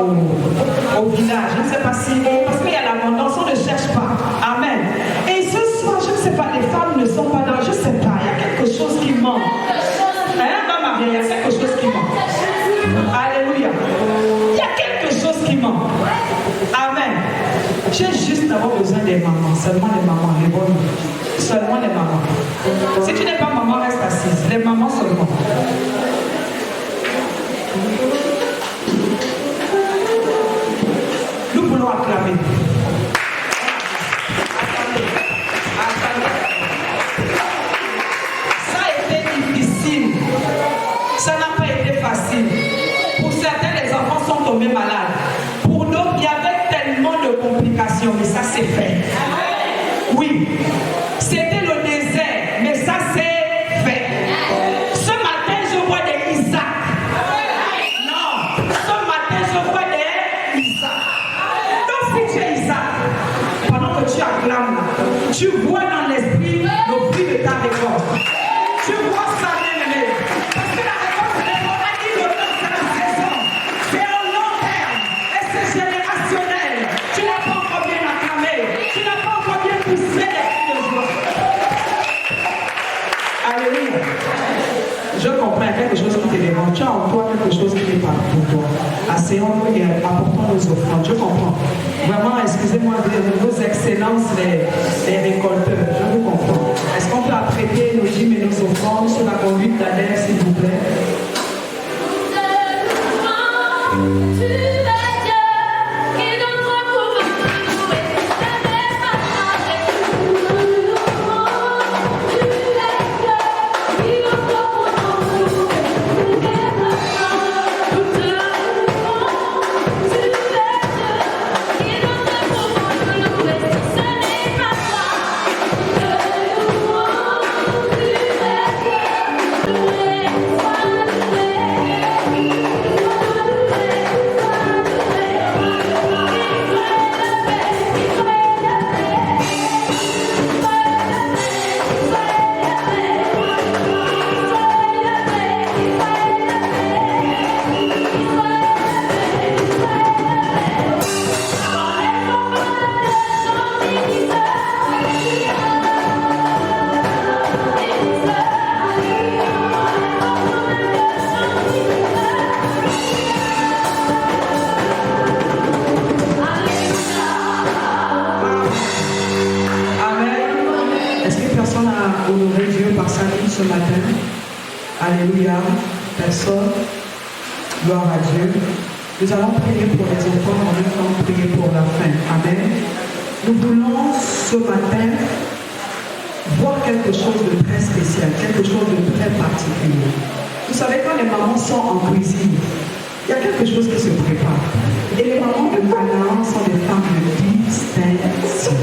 Speaker 1: au village. Je ne sais pas si, parce qu'il y a l'abondance, on ne cherche pas. Amen. Et ce soir, je ne sais pas, les femmes ne sont pas dans, je ne sais pas, il y a quelque chose qui manque. Hein, Marie, il y a quelque chose qui manque. Alléluia. Il y a quelque chose qui manque. Amen. J'ai juste d'abord besoin des mamans, seulement les mamans, les bonnes. Seulement les mamans. Si tu n'es pas maman, reste assise. Les mamans seulement. Nous voulons acclamer. Ça a été difficile. Ça n'a pas été facile. Pour certains, les enfants sont tombés malades. Pour d'autres, il y avait tellement de complications, mais ça s'est fait. Oui. C'était le désert, mais ça s'est fait. Ce matin, je vois des Isaac. Non, ce matin, je vois des Isaac. Donc, si tu es Isaac, pendant que tu acclames, tu vois dans l'esprit le fruit de ta récolte. Tu vois ça, bien-aimé. Parce que la récolte, c'est on a dit le temps, c'est la saison. C'est au long terme. Et c'est générationnel. Tu n'as pas encore bien acclamé. Tu n'as pas encore bien poussé les cris de joie. Alléluia. Je comprends, il y a quelque chose qui te dérange. Tu as en toi quelque chose qui n'est pas pour toi. Asseyons-nous et apportons nos offrandes. Je comprends. Vraiment, excusez-moi, vos excellences, les récolteurs. Je vous comprends. Est-ce qu'on peut apprêter nos dîmes et nos offrandes sur la conduite d'Adèle, s'il vous plaît? Ce matin, alléluia, personne, gloire à Dieu. Nous allons prier pour les enfants, en même temps prier pour la fin. Amen. Nous voulons ce matin voir quelque chose de très spécial, quelque chose de très particulier. Vous savez, quand les mamans sont en cuisine, il y a quelque chose qui se prépare. Et les mamans de Canaan sont des femmes de distinction.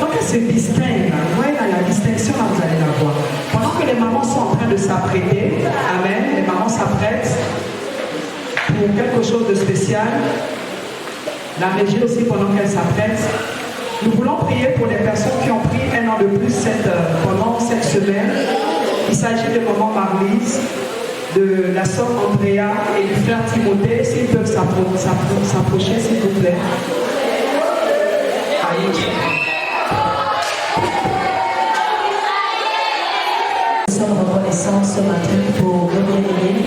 Speaker 1: Donc elles se distinguent. Vous voyez, dans la distinction, là, vous allez la voir.
Speaker 5: s'apprêter. Amen. Les mamans s'apprêtent pour quelque chose de spécial. La régie aussi pendant qu'elle s'apprête. Nous voulons prier pour les personnes qui ont pris un an de plus pendant cette semaine. Il s'agit de maman Marlise, de la sœur Andrea et du frère Timothée. S'ils peuvent s'approcher, s'il vous plaît.
Speaker 3: Nous sommes reconnaissants ce matin pour nos bien-aimés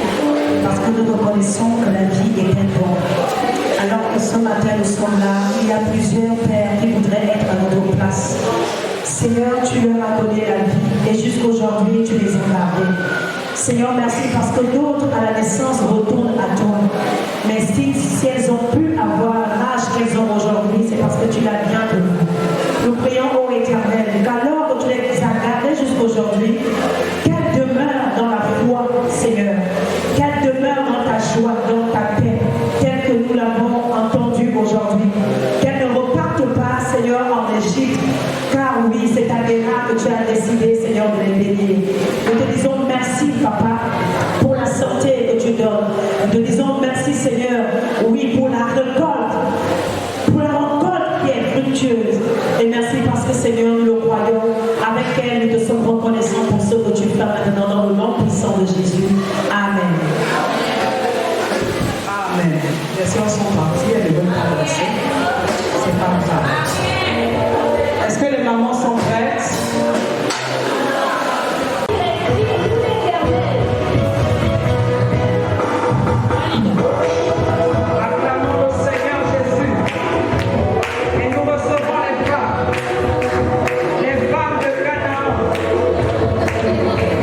Speaker 3: parce que nous reconnaissons que la vie est un don. Alors que ce matin nous sommes là, il y a plusieurs pères qui voudraient être à notre place. Seigneur, tu leur as donné la vie et jusqu'aujourd'hui tu les as gardés. Seigneur, merci parce que d'autres à la naissance retournent à toi. Mais si elles ont pu avoir l'âge qu'elles ont aujourd'hui, c'est parce que tu l'as bien donné. Nous prions au Éternel, qu'alors que tu les as gardés jusqu'aujourd'hui, qu'elles demeurent dans la foi, Seigneur. Qu'elles demeurent dans ta joie, dans ta paix, telle que nous l'avons entendu aujourd'hui. Qu'elles ne repartent pas, Seigneur, en Égypte, car oui, c'est ta terre que tu as décidé, Seigneur, de les bénir. Nous te disons merci, Papa, pour la santé que tu donnes. Nous te disons merci, Seigneur, oui, pour la récolte qui est fructueuse. Et merci parce que, Seigneur, nous le croyons. Avec elle, nous te sommes reconnaissants pour ce que tu fais maintenant dans le nom puissant de Jésus. Amen.
Speaker 5: Amen. Les sœurs sont parties, elles ne veulent pas danser. C'est pas grave. Est-ce que les mamans sont prêtes? Acclamons le Seigneur Jésus. Et nous recevons les femmes de Canaan,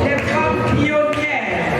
Speaker 5: les femmes pionnières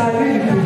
Speaker 5: salut du